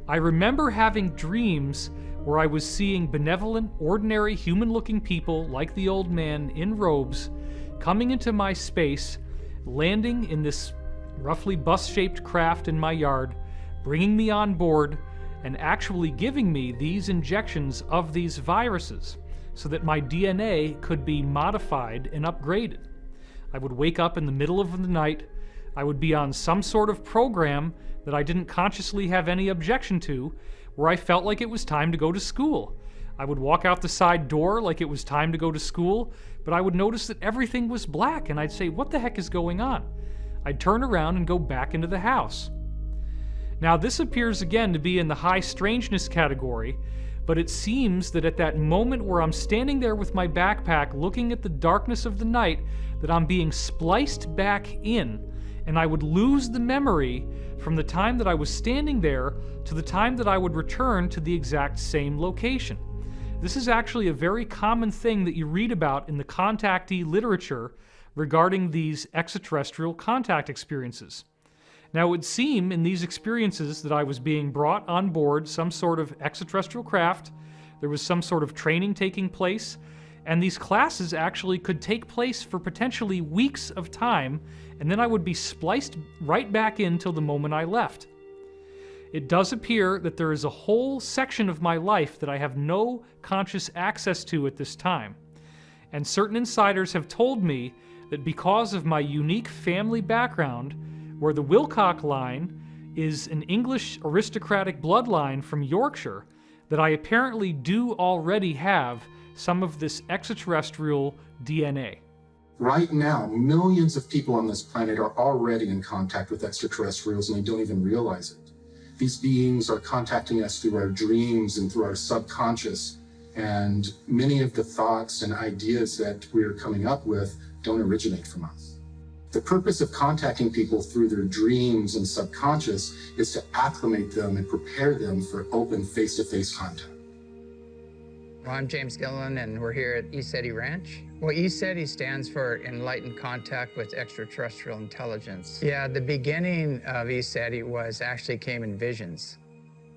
I remember having dreams where I was seeing benevolent, ordinary, human-looking people like the old man in robes coming into my space, landing in this roughly bus-shaped craft in my yard, bringing me on board, and actually giving me these injections of these viruses so that my DNA could be modified and upgraded. I would wake up in the middle of the night. I would be on some sort of program that I didn't consciously have any objection to, where I felt like it was time to go to school. I would walk out the side door like it was time to go to school, but I would notice that everything was black, and I'd say, what the heck is going on? I'd turn around and go back into the house. Now, this appears again to be in the high strangeness category, but it seems that at that moment where I'm standing there with my backpack looking at the darkness of the night, that I'm being spliced back in, and I would lose the memory from the time that I was standing there to the time that I would return to the exact same location. This is actually a very common thing that you read about in the contactee literature regarding these extraterrestrial contact experiences. Now, it would seem in these experiences that I was being brought on board some sort of extraterrestrial craft, there was some sort of training taking place, and these classes actually could take place for potentially weeks of time, and then I would be spliced right back in till the moment I left. It does appear that there is a whole section of my life that I have no conscious access to at this time, and certain insiders have told me that because of my unique family background, where the Wilcock line is an English aristocratic bloodline from Yorkshire, that I apparently do already have some of this extraterrestrial DNA. Right now, millions of people on this planet are already in contact with extraterrestrials and they don't even realize it. These beings are contacting us through our dreams and through our subconscious, and many of the thoughts and ideas that we're coming up with don't originate from us. The purpose of contacting people through their dreams and subconscious is to acclimate them and prepare them for open face-to-face contact. Well, I'm James Gilliland, and we're here at ESETI Ranch. Well, ESETI stands for Enlightened Contact with Extraterrestrial Intelligence. Yeah, the beginning of ESETI actually came in visions.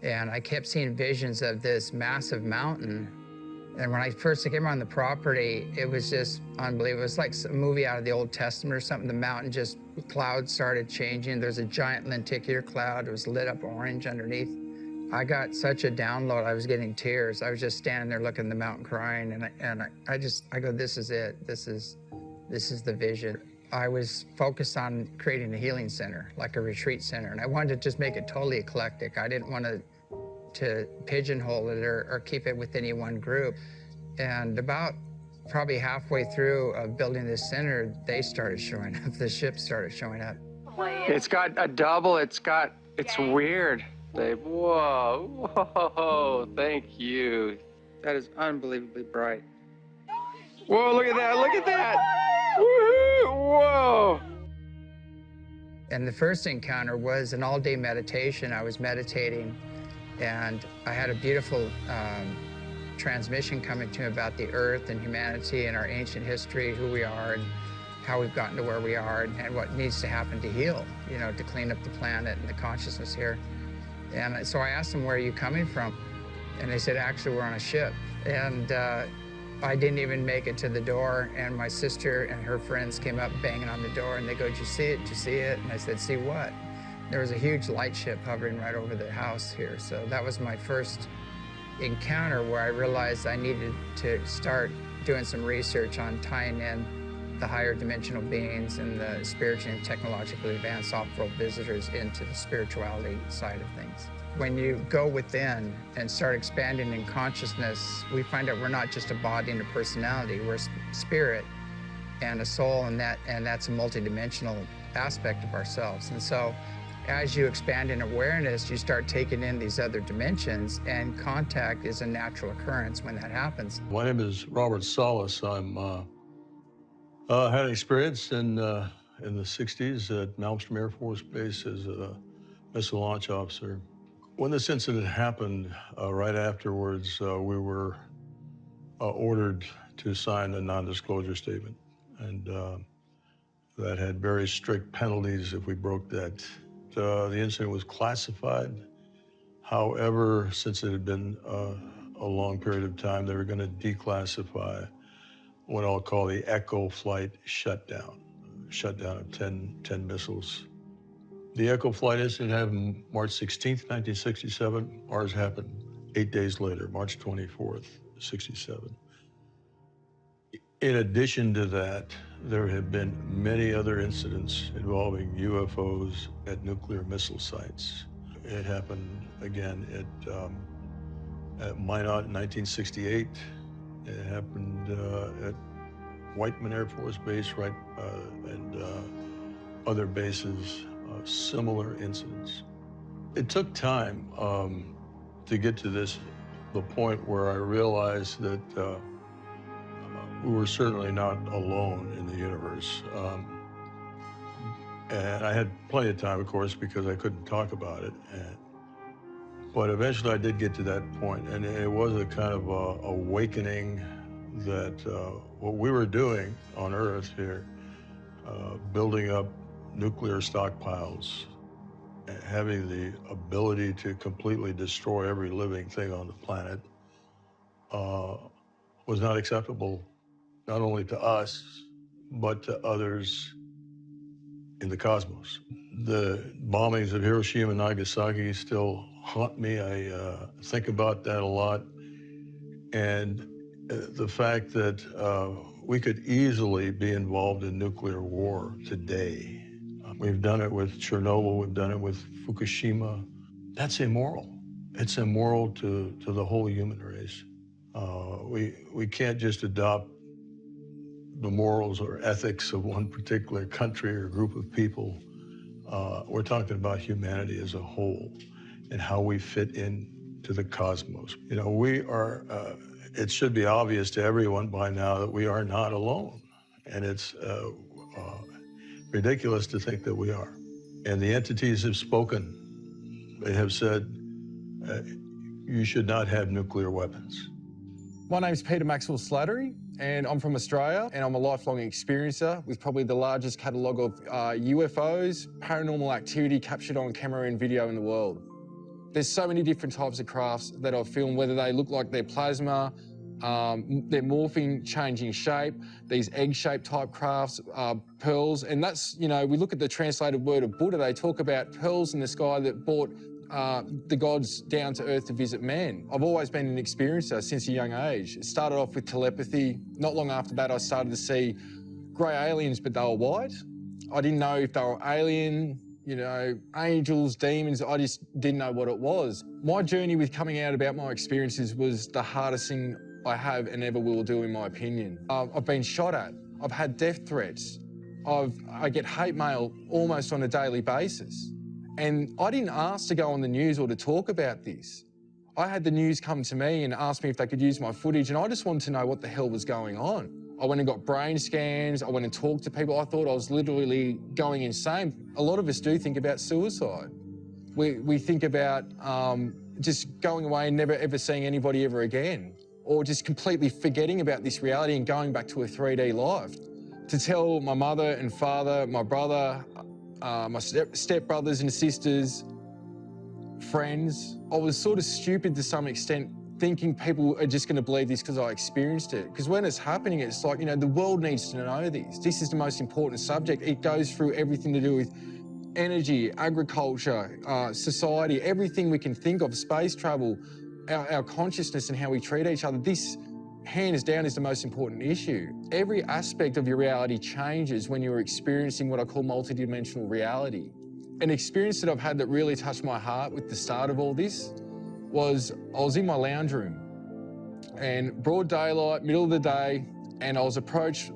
And I kept seeing visions of this massive mountain. And when I first came on the property, it was just unbelievable. It was like a movie out of the Old Testament or something. The mountain just, clouds started changing. There's a giant lenticular cloud. It was lit up orange underneath. I got such a download, I was getting tears. I was just standing there looking at the mountain crying, and I go, this is it. This is the vision. I was focused on creating a healing center, like a retreat center, and I wanted to just make it totally eclectic. I didn't want to pigeonhole it or keep it with any one group. And about probably halfway through of building this center, they started showing up. The ships started showing up. It's got a double, it's weird. Whoa, thank you. That is unbelievably bright. Whoa, look at that, Woo-hoo, whoa. And the first encounter was an all-day meditation. I was meditating, and I had a beautiful transmission coming to me about the earth and humanity and our ancient history, who we are and how we've gotten to where we are and what needs to happen to heal, to clean up the planet and the consciousness here. And so I asked them, where are you coming from? And they said, actually, we're on a ship. And I didn't even make it to the door, and my sister and her friends came up banging on the door, and they go, "Did you see it? Did you see it?" And I said, "See what?" There was a huge light ship hovering right over the house here. So that was my first encounter where I realized I needed to start doing some research on tying in the higher dimensional beings and the spiritually and technologically advanced off-world visitors into the spirituality side of things. When you go within and start expanding in consciousness, we find out we're not just a body and a personality, we're a spirit and a soul, and that's a multidimensional aspect of ourselves. And so as you expand in awareness, you start taking in these other dimensions, and contact is a natural occurrence when that happens. My name is Robert Salas. I had an experience in the 60s at Malmstrom Air Force Base as a missile launch officer. When this incident happened, right afterwards, we were ordered to sign a non-disclosure statement, and that had very strict penalties if we broke that. The incident was classified. However, since it had been a long period of time, they were going to declassify what I'll call the Echo flight shutdown of 10 missiles. The Echo flight incident happened March 16th, 1967. Ours happened 8 days later, March 24th, 67. In addition to that, there have been many other incidents involving UFOs at nuclear missile sites. It happened again at Minot in 1968. It happened at Whiteman Air Force Base, right, and other bases, similar incidents. It took time to get to the point where I realized that we were certainly not alone in the universe. And I had plenty of time, of course, because I couldn't talk about it. But eventually I did get to that point, and it was a kind of awakening that what we were doing on Earth here, building up nuclear stockpiles, having the ability to completely destroy every living thing on the planet, was not acceptable, not only to us, but to others in the cosmos. The bombings of Hiroshima and Nagasaki still haunt me. I think about that a lot. And the fact that we could easily be involved in nuclear war today. We've done it with Chernobyl, we've done it with Fukushima. That's immoral. It's immoral to the whole human race. We can't just adopt the morals or ethics of one particular country or group of people. We're talking about humanity as a whole and how we fit into the cosmos. You know, we are, it should be obvious to everyone by now that we are not alone. And it's ridiculous to think that we are. And the entities have spoken. They have said, you should not have nuclear weapons. My name's Peter Maxwell Slattery, and I'm from Australia, and I'm a lifelong experiencer with probably the largest catalogue of UFOs, paranormal activity captured on camera and video in the world. There's so many different types of crafts that I've filmed, whether they look like they're plasma, they're morphing, changing shape, these egg-shaped type crafts, pearls, and that's, you know, we look at the translated word of Buddha, they talk about pearls in the sky that brought the gods down to earth to visit man. I've always been an experiencer since a young age. It started off with telepathy. Not long after that, I started to see grey aliens, but they were white. I didn't know if they were alien, you know, angels, demons. I just didn't know what it was. My journey with coming out about my experiences was the hardest thing I have and ever will do, in my opinion. I've been shot at. I've had death threats. I get hate mail almost on a daily basis. And I didn't ask to go on the news or to talk about this. I had the news come to me and ask me if they could use my footage, and I just wanted to know what the hell was going on. I went and got brain scans, I went and talked to people. I thought I was literally going insane. A lot of us do think about suicide. We think about just going away and never ever seeing anybody ever again, or just completely forgetting about this reality and going back to a 3D life. To tell my mother and father, my brother, my step brothers and sisters, friends, I was sort of stupid to some extent thinking people are just going to believe this because I experienced it. Because when it's happening, it's like, you know, the world needs to know this. This is the most important subject. It goes through everything to do with energy, agriculture, society, everything we can think of, space travel, our consciousness and how we treat each other. This, hands down, is the most important issue. Every aspect of your reality changes when you're experiencing what I call multidimensional reality. An experience that I've had that really touched my heart with the start of all this was I was in my lounge room and broad daylight, middle of the day, and I was approached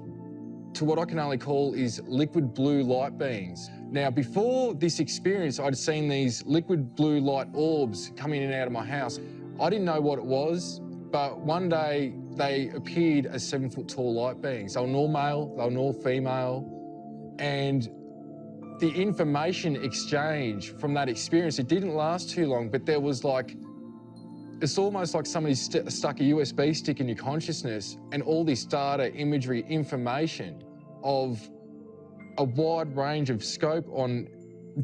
to what I can only call is liquid blue light beings. Now, before this experience, I'd seen these liquid blue light orbs coming in and out of my house. I didn't know what it was, but one day they appeared as 7 foot tall light beings. They were all male, they were all female, and the information exchange from that experience, it didn't last too long, but there was like, it's almost like somebody stuck a USB stick in your consciousness and all this data, imagery, information of a wide range of scope on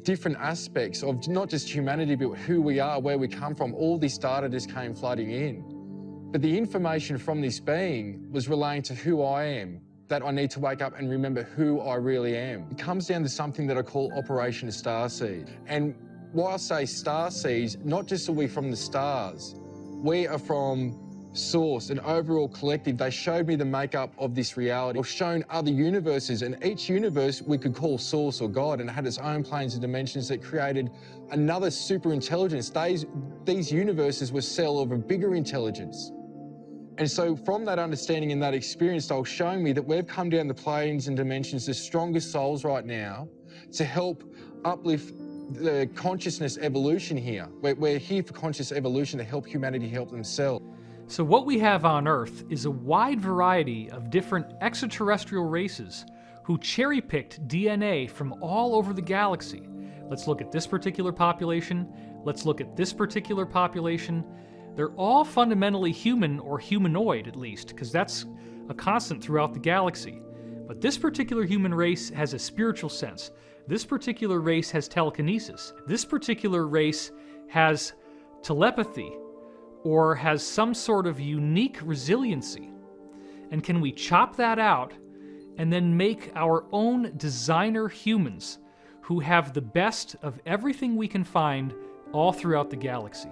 different aspects of not just humanity, but who we are, where we come from. All this data just came flooding in. But the information from this being was relaying to who I am, that I need to wake up and remember who I really am. It comes down to something that I call Operation Starseed. And why I say starseeds, not just are we from the stars, we are from Source, an overall collective. They showed me the makeup of this reality. I've shown other universes, and each universe we could call Source or God, and it had its own planes and dimensions that created another super intelligence. These universes were cell of a bigger intelligence. And so from that understanding and that experience, they were showing me that we've come down the planes and dimensions as strongest souls right now to help uplift the consciousness evolution here. We're here for conscious evolution to help humanity help themselves. So what we have on Earth is a wide variety of different extraterrestrial races who cherry-picked DNA from all over the galaxy. Let's look at this particular population. Let's look at this particular population. They're all fundamentally human, or humanoid at least, because that's a constant throughout the galaxy. But this particular human race has a spiritual sense. This particular race has telekinesis. This particular race has telepathy, or has some sort of unique resiliency. And can we chop that out and then make our own designer humans who have the best of everything we can find all throughout the galaxy?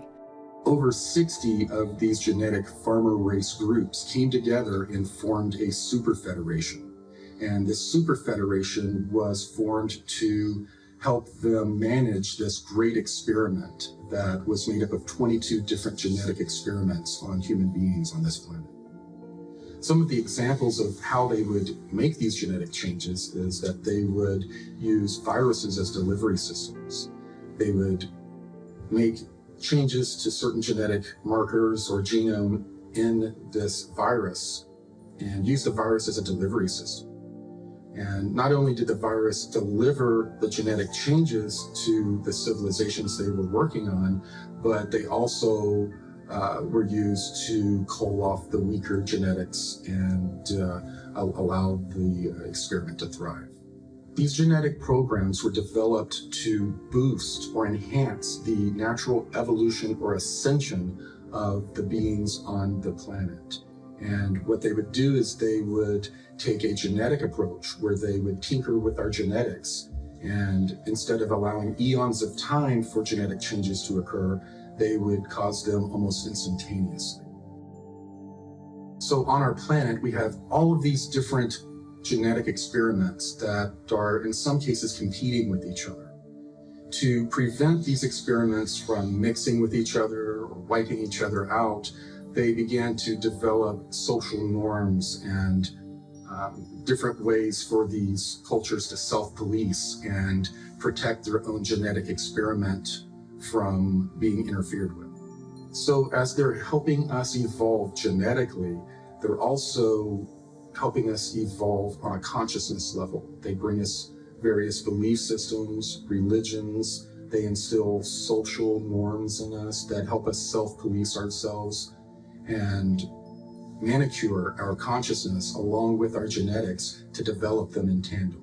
Over 60 of these genetic farmer race groups came together and formed a super federation. And this super federation was formed to help them manage this great experiment that was made up of 22 different genetic experiments on human beings on this planet. Some of the examples of how they would make these genetic changes is that they would use viruses as delivery systems. They would make changes to certain genetic markers or genome in this virus and use the virus as a delivery system. And not only did the virus deliver the genetic changes to the civilizations they were working on, but they also were used to cull off the weaker genetics and allow the experiment to thrive. These genetic programs were developed to boost or enhance the natural evolution or ascension of the beings on the planet. And what they would do is they would take a genetic approach where they would tinker with our genetics. And instead of allowing eons of time for genetic changes to occur, they would cause them almost instantaneously. So on our planet, we have all of these different genetic experiments that are in some cases competing with each other. To prevent these experiments from mixing with each other or wiping each other out, they began to develop social norms and different ways for these cultures to self-police and protect their own genetic experiment from being interfered with. So as they're helping us evolve genetically, they're also helping us evolve on a consciousness level. They bring us various belief systems, religions. They instill social norms in us that help us self-police ourselves and manicure our consciousness along with our genetics to develop them in tandem.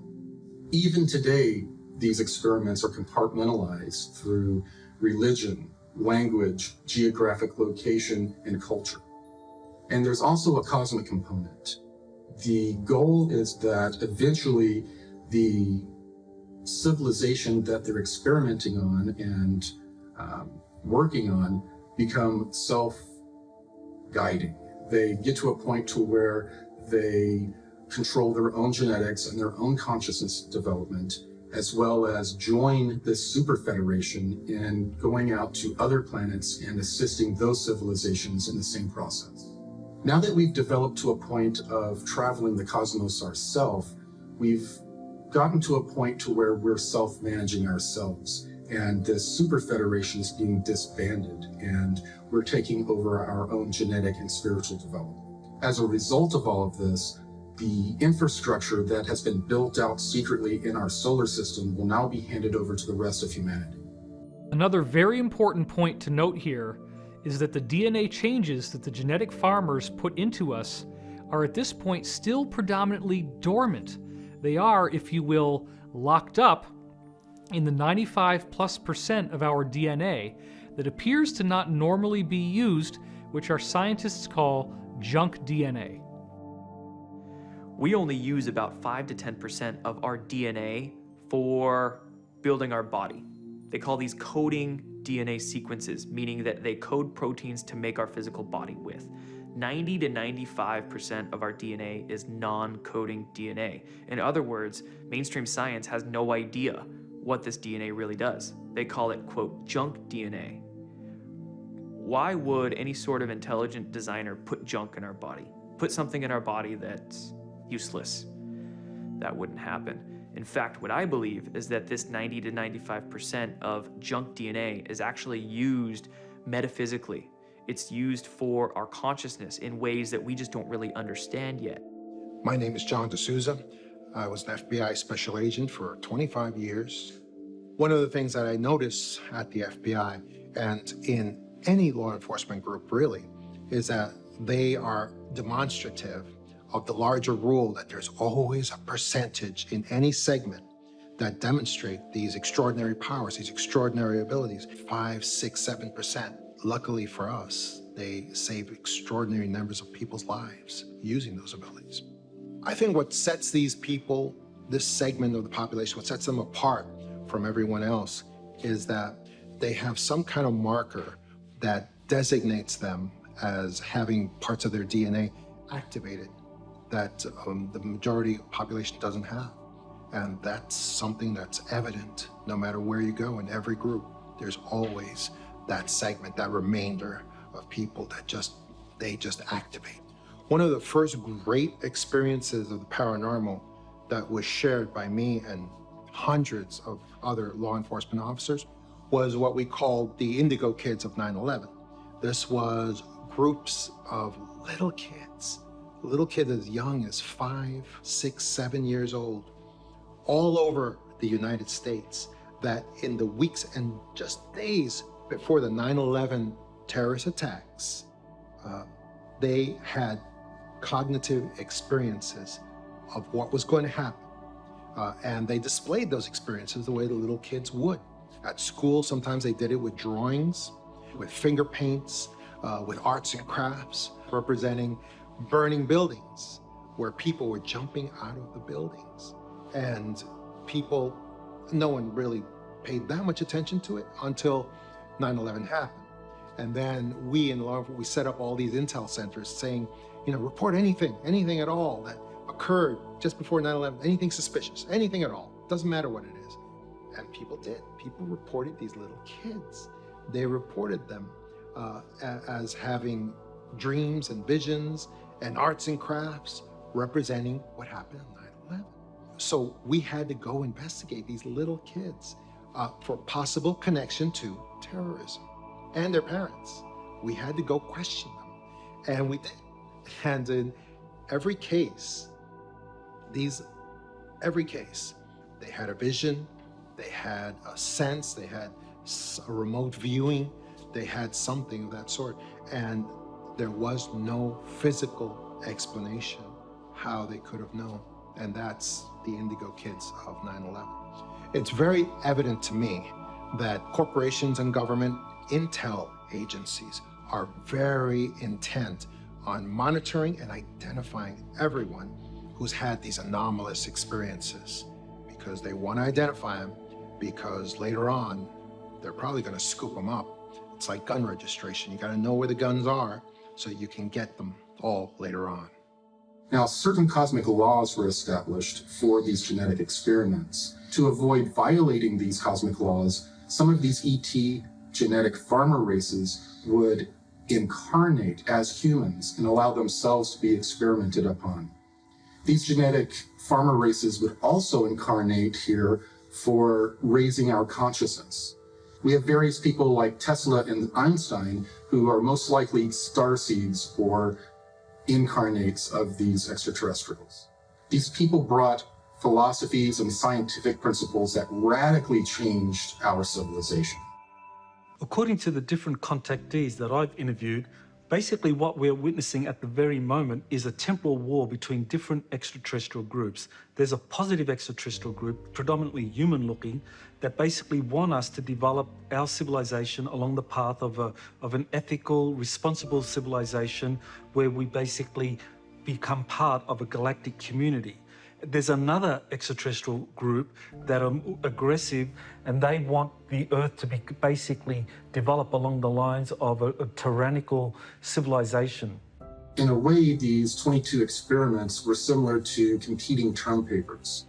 Even today, these experiments are compartmentalized through religion, language, geographic location, and culture. And there's also a cosmic component. The goal is that eventually the civilization that they're experimenting on and working on become self-guiding. They get to a point to where they control their own genetics and their own consciousness development, as well as join this super federation in going out to other planets and assisting those civilizations in the same process. Now that we've developed to a point of traveling the cosmos ourselves, we've gotten to a point to where we're self-managing ourselves, and this super federation is being disbanded, and we're taking over our own genetic and spiritual development. As a result of all of this, the infrastructure that has been built out secretly in our solar system will now be handed over to the rest of humanity. Another very important point to note here is that the DNA changes that the genetic farmers put into us are at this point still predominantly dormant. They are, if you will, locked up in the 95+% of our DNA that appears to not normally be used, which our scientists call junk DNA. We only use about 5 to 10% of our DNA for building our body. They call these coding DNA sequences, meaning that they code proteins to make our physical body with. 90 to 95% of our DNA is non-coding DNA. In other words, mainstream science has no idea what this DNA really does. They call it, quote, junk DNA. Why would any sort of intelligent designer put junk in our body? Put something in our body that's useless? That wouldn't happen. In fact, what I believe is that this 90 to 95% of junk DNA is actually used metaphysically. It's used for our consciousness in ways that we just don't really understand yet. My name is John D'Souza. I was an FBI special agent for 25 years. One of the things that I notice at the FBI and in any law enforcement group really is that they are demonstrative of the larger rule that there's always a percentage in any segment that demonstrate these extraordinary powers, these extraordinary abilities, 5, 6, 7%. Luckily for us, they save extraordinary numbers of people's lives using those abilities. I think what sets these people, this segment of the population, what sets them apart from everyone else is that they have some kind of marker that designates them as having parts of their DNA activated that the majority of the population doesn't have. And that's something that's evident no matter where you go in every group. There's always that segment, that remainder of people that they just activate. One of the first great experiences of the paranormal that was shared by me and hundreds of other law enforcement officers was what we called the Indigo Kids of 9/11. This was groups of little kids as young as 5, 6, 7 years old, all over the United States, that in the weeks and just days before the 9/11 terrorist attacks, they had cognitive experiences of what was going to happen. And they displayed those experiences the way the little kids would. At school, sometimes they did it with drawings, with finger paints, with arts and crafts, representing burning buildings where people were jumping out of the buildings. And people, no one really paid that much attention to it until 9/11 happened. And then we in law enforcement, we set up all these intel centers saying, report anything at all that occurred just before 9/11, anything suspicious, anything at all, doesn't matter what it is. And people did. People reported these little kids. They reported them as having dreams and visions and arts and crafts representing what happened on 9/11. So we had to go investigate these little kids for possible connection to terrorism and their parents. We had to go question them, and we did. And in every case, they had a vision, they had a sense, they had a remote viewing, they had something of that sort, and there was no physical explanation how they could have known. And that's the Indigo Kids of 9/11. It's very evident to me that corporations and government intel agencies are very intent on monitoring and identifying everyone who's had these anomalous experiences, because they want to identify them, because later on, they're probably going to scoop them up. It's like gun registration. You got to know where the guns are so you can get them all later on. Now, certain cosmic laws were established for these genetic experiments. To avoid violating these cosmic laws, some of these ET genetic farmer races would incarnate as humans and allow themselves to be experimented upon. These genetic farmer races would also incarnate here for raising our consciousness. We have various people like Tesla and Einstein who are most likely starseeds or incarnates of these extraterrestrials. These people brought philosophies and scientific principles that radically changed our civilization. According to the different contactees that I've interviewed, basically what we're witnessing at the very moment is a temporal war between different extraterrestrial groups. There's a positive extraterrestrial group, predominantly human-looking, that basically want us to develop our civilization along the path of an ethical, responsible civilization where we basically become part of a galactic community. There's another extraterrestrial group that are aggressive, and they want the Earth to be basically develop along the lines of a tyrannical civilization. In a way, these 22 experiments were similar to competing term papers.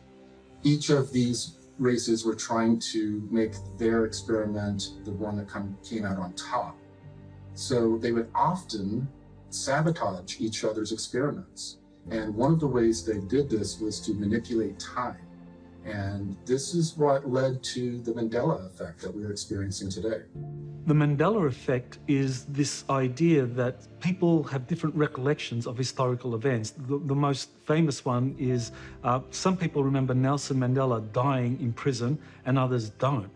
Each of these races were trying to make their experiment the one that came out on top. So they would often sabotage each other's experiments. And one of the ways they did this was to manipulate time. And this is what led to the Mandela effect that we're experiencing today. The Mandela effect is this idea that people have different recollections of historical events. The most famous one is some people remember Nelson Mandela dying in prison and others don't.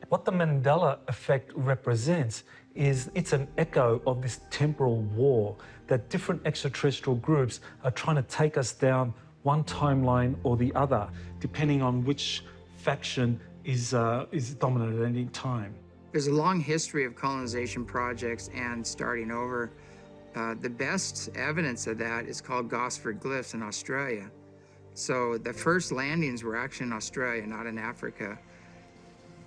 What the Mandela effect represents is it's an echo of this temporal war that different extraterrestrial groups are trying to take us down one timeline or the other, depending on which faction is dominant at any time. There's a long history of colonization projects and starting over. The best evidence of that is called Gosford glyphs in Australia. So the first landings were actually in Australia, not in Africa.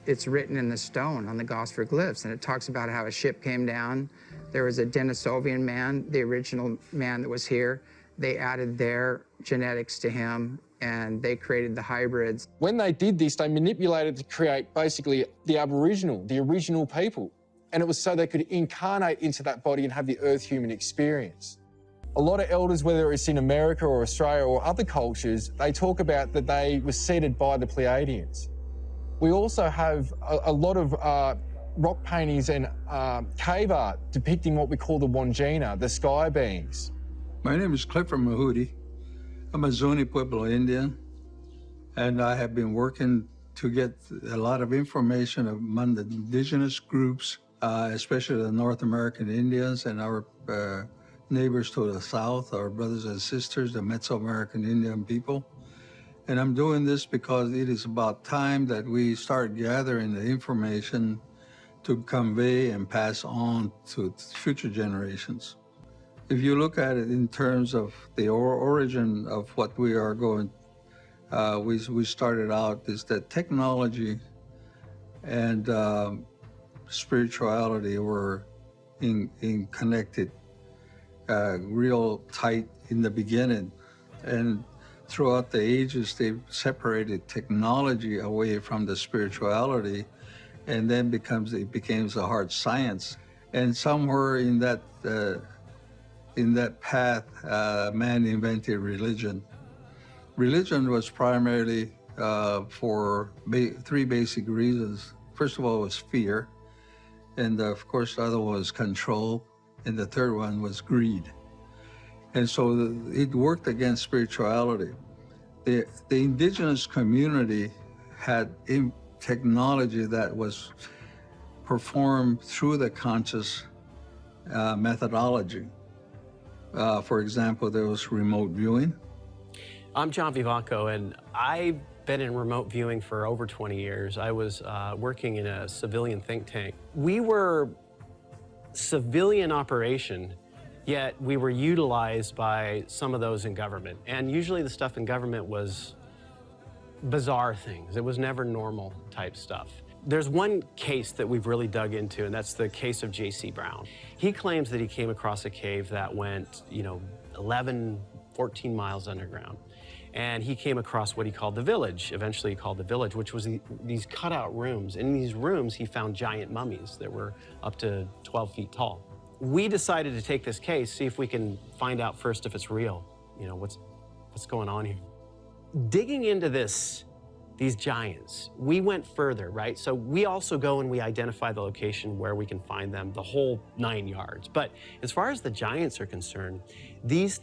It's written in the stone on the Gosford glyphs, and it talks about how a ship came down. There was a Denisovian man, the original man that was here. They added their genetics to him, and they created the hybrids. When they did this, they manipulated to create basically the Aboriginal, the original people. And it was so they could incarnate into that body and have the Earth human experience. A lot of elders, whether it's in America or Australia or other cultures, they talk about that they were seeded by the Pleiadians. We also have a lot of rock paintings and cave art depicting what we call the Wandjina, the sky beings. My name is Clifford Mahudi. I'm a Zuni Pueblo Indian, and I have been working to get a lot of information among the indigenous groups, especially the North American Indians and our neighbors to the south, our brothers and sisters, the Mesoamerican Indian people. And I'm doing this because it is about time that we start gathering the information to convey and pass on to future generations. If you look at it in terms of the origin of what we are going, we started out is that technology and spirituality were in connected, real tight in the beginning. And throughout the ages, they've separated technology away from the spirituality, and then it becomes a hard science. And somewhere in that path, man invented religion. Religion was primarily for three basic reasons. First of all, was fear, and of course, the other one was control, and the third one was greed. And so it worked against spirituality. The indigenous community had technology that was performed through the conscious methodology. For example, there was remote viewing. I'm John Vivanco, and I been in remote viewing for over 20 years. I was working in a civilian think tank. We were civilian operation, yet we were utilized by some of those in government. And usually the stuff in government was bizarre things. It was never normal type stuff. There's one case that we've really dug into, and that's the case of J.C. Brown. He claims that he came across a cave that went, 11, 14 miles underground. And he came across what he called the village, eventually he called the village, which was these cutout rooms. In these rooms, he found giant mummies that were up to 12 feet tall. We decided to take this case, see if we can find out first if it's real. What's going on here? Digging into these giants, we went further, right? So we also go and we identify the location where we can find them, the whole 9 yards. But as far as the giants are concerned, these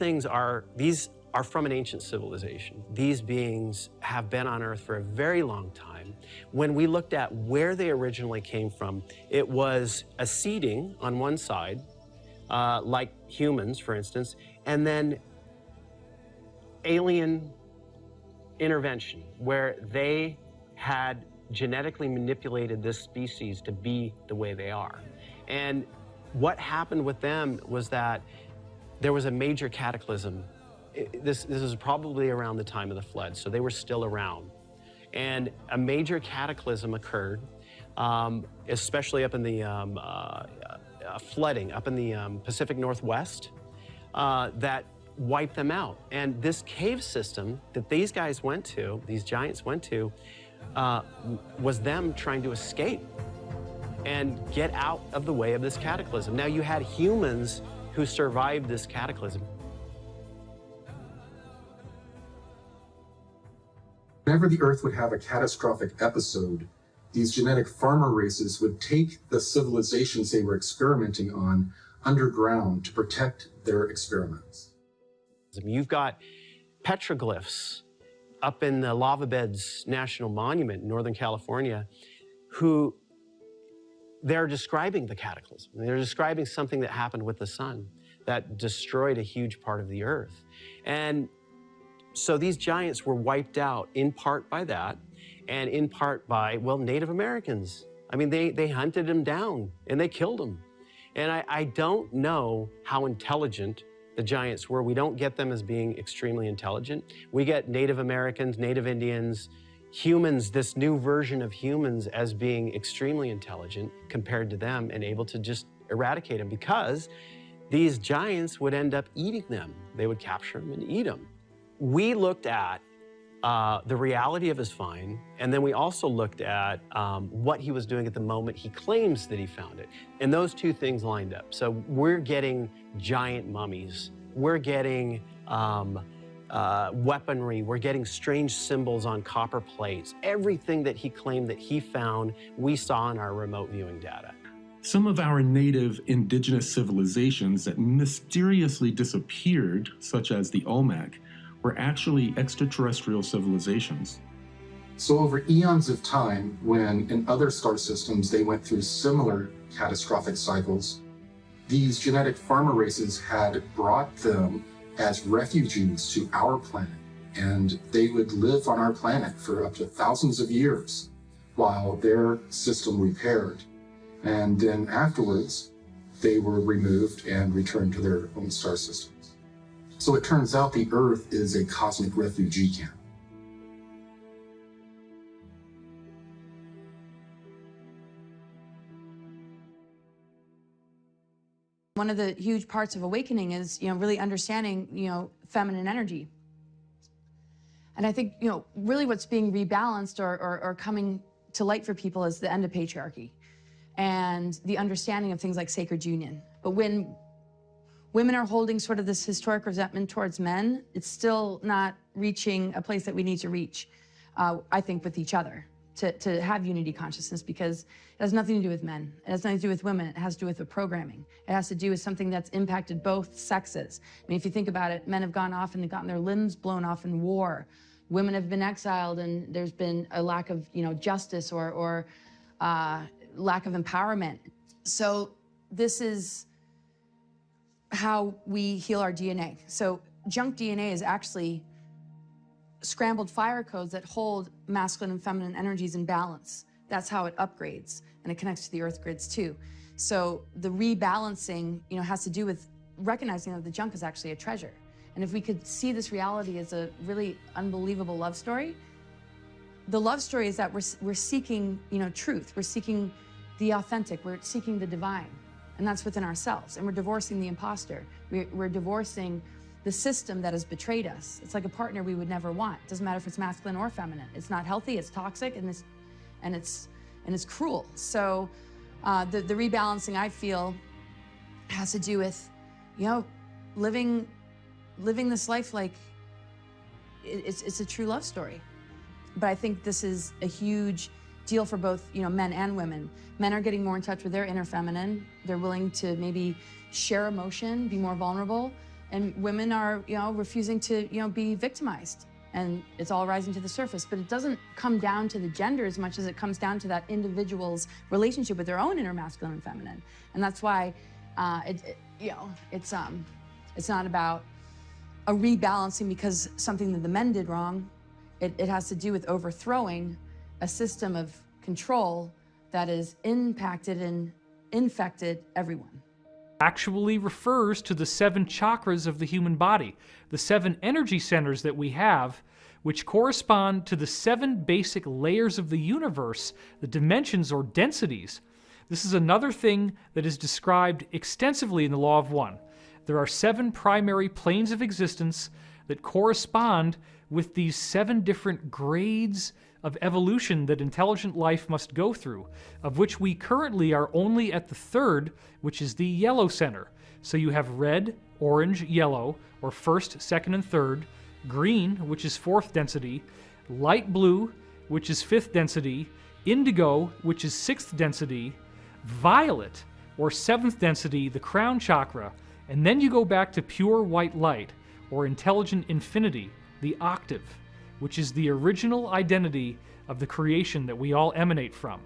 are from an ancient civilization. These beings have been on Earth for a very long time. When we looked at where they originally came from, it was a seeding on one side, like humans, for instance, and then alien intervention, where they had genetically manipulated this species to be the way they are. And what happened with them was that there was a major cataclysm. This is probably around the time of the flood, so they were still around. And a major cataclysm occurred, especially up in the flooding, up in the Pacific Northwest, that wiped them out. And this cave system that these guys went to, these giants went to, was them trying to escape and get out of the way of this cataclysm. Now you had humans who survived this cataclysm. Whenever the Earth would have a catastrophic episode, these genetic farmer races would take the civilizations they were experimenting on underground to protect their experiments. You've got petroglyphs up in the Lava Beds National Monument in Northern California, who they're describing the cataclysm. They're describing something that happened with the sun that destroyed a huge part of the Earth. And so these giants were wiped out in part by that, and in part by, well, Native Americans. I mean, they hunted them down and they killed them. And I don't know how intelligent the giants were. We don't get them as being extremely intelligent. We get Native Americans, Native Indians, humans, this new version of humans as being extremely intelligent compared to them and able to just eradicate them, because these giants would end up eating them. They would capture them and eat them. We looked at the reality of his find, and then we also looked at what he was doing at the moment he claims that he found it. And those two things lined up. So we're getting giant mummies. We're getting weaponry. We're getting strange symbols on copper plates. Everything that he claimed that he found, we saw in our remote viewing data. Some of our native indigenous civilizations that mysteriously disappeared, such as the Olmec, were actually extraterrestrial civilizations. So over eons of time, when in other star systems they went through similar catastrophic cycles, these genetic farmer races had brought them as refugees to our planet, and they would live on our planet for up to thousands of years while their system repaired. And then afterwards, they were removed and returned to their own star systems. So it turns out the Earth is a cosmic refugee camp. One of the huge parts of awakening is, really understanding, feminine energy. And I think, really what's being rebalanced or coming to light for people is the end of patriarchy and the understanding of things like sacred union. But when women are holding sort of this historic resentment towards men, it's still not reaching a place that we need to reach, I think, with each other, to have unity consciousness, because it has nothing to do with men. It has nothing to do with women. It has to do with the programming. It has to do with something that's impacted both sexes. I mean, if you think about it, men have gone off and they've gotten their limbs blown off in war. Women have been exiled, and there's been a lack of, justice or lack of empowerment. So this is how we heal our DNA. So junk DNA is actually scrambled fire codes that hold masculine and feminine energies in balance. That's how it upgrades, and it connects to the earth grids too. So the rebalancing, has to do with recognizing that the junk is actually a treasure. And if we could see this reality as a really unbelievable love story, the love story is that we're seeking, truth. We're seeking the authentic. We're seeking the divine, and that's within ourselves. And we're divorcing the imposter. We're divorcing the system that has betrayed us. It's like a partner we would never want. It doesn't matter if it's masculine or feminine. It's not healthy. It's toxic, and it's cruel. So the rebalancing, I feel, has to do with, living this life like it's a true love story. But I think this is a huge deal for both, men and women. Men are getting more in touch with their inner feminine. They're willing to maybe share emotion, be more vulnerable. And women are, refusing to, be victimized. And it's all rising to the surface. But it doesn't come down to the gender as much as it comes down to that individual's relationship with their own inner masculine and feminine. And that's why it's not about a rebalancing because something that the men did wrong. It has to do with overthrowing a system of control that has impacted and infected everyone. Actually refers to the 7 chakras of the human body, the 7 energy centers that we have, which correspond to the 7 basic layers of the universe, the dimensions or densities. This is another thing that is described extensively in the Law of One. There are 7 primary planes of existence that correspond with these 7 different grades of evolution that intelligent life must go through, of which we currently are only at the 3rd, which is the yellow center. So you have red, orange, yellow, or 1st, 2nd, and 3rd, green, which is 4th density, light blue, which is 5th density, indigo, which is 6th density, violet, or 7th density, the crown chakra, and then you go back to pure white light, or intelligent infinity, the octave, which is the original identity of the creation that we all emanate from.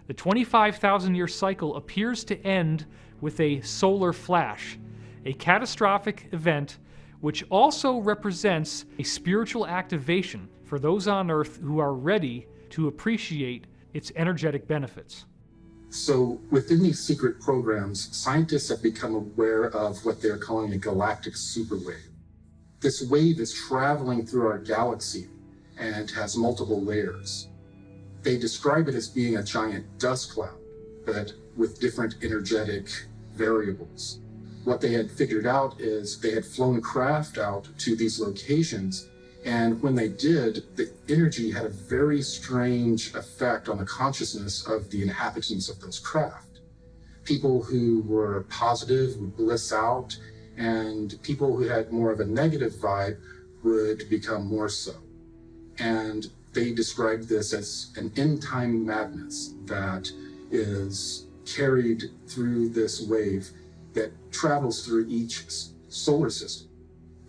The 25,000-year cycle appears to end with a solar flash, a catastrophic event which also represents a spiritual activation for those on Earth who are ready to appreciate its energetic benefits. So within these secret programs, scientists have become aware of what they're calling a galactic superwave. This wave is traveling through our galaxy and has multiple layers. They describe it as being a giant dust cloud, but with different energetic variables. What they had figured out is they had flown craft out to these locations, and when they did, the energy had a very strange effect on the consciousness of the inhabitants of those craft. People who were positive would bliss out, and people who had more of a negative vibe would become more so. And they described this as an end-time madness that is carried through this wave that travels through each solar system.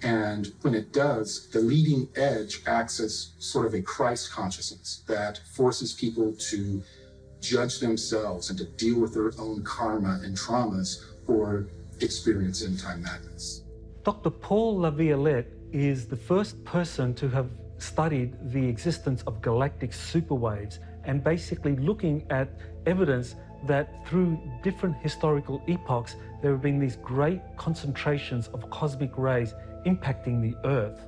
And when it does, the leading edge acts as sort of a Christ consciousness that forces people to judge themselves and to deal with their own karma and traumas for experience end-time madness. Dr. Paul Laviolette is the first person to have studied the existence of galactic superwaves and basically looking at evidence that through different historical epochs there have been these great concentrations of cosmic rays impacting the Earth.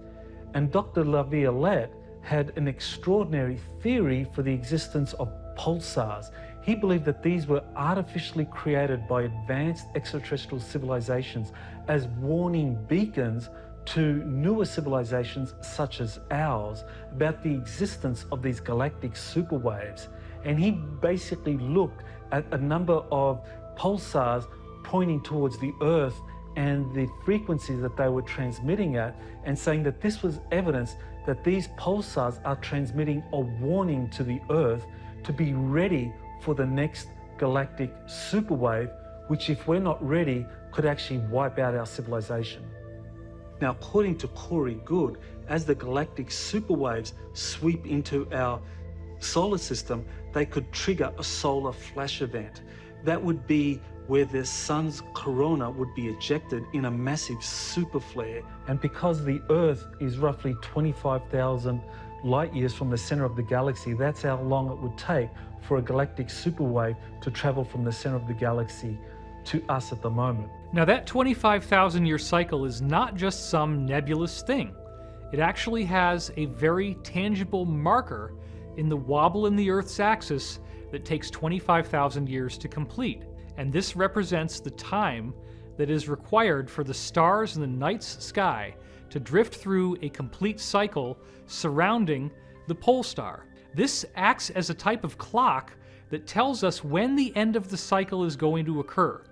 And Dr. Laviolette had an extraordinary theory for the existence of pulsars. He believed that these were artificially created by advanced extraterrestrial civilizations as warning beacons to newer civilizations such as ours about the existence of these galactic superwaves. And he basically looked at a number of pulsars pointing towards the Earth and the frequencies that they were transmitting at, and saying that this was evidence that these pulsars are transmitting a warning to the Earth to be ready for the next galactic superwave, which, if we're not ready, could actually wipe out our civilization. Now, according to Corey Goode, as the galactic superwaves sweep into our solar system, they could trigger a solar flash event. That would be where their sun's corona would be ejected in a massive super flare. And because the Earth is roughly 25,000 light years from the center of the galaxy, that's how long it would take for a galactic superwave to travel from the center of the galaxy to us at the moment. Now that 25,000-year cycle is not just some nebulous thing. It actually has a very tangible marker in the wobble in the Earth's axis that takes 25,000 years to complete. And this represents the time that is required for the stars in the night's sky to drift through a complete cycle surrounding the pole star. This acts as a type of clock that tells us when the end of the cycle is going to occur.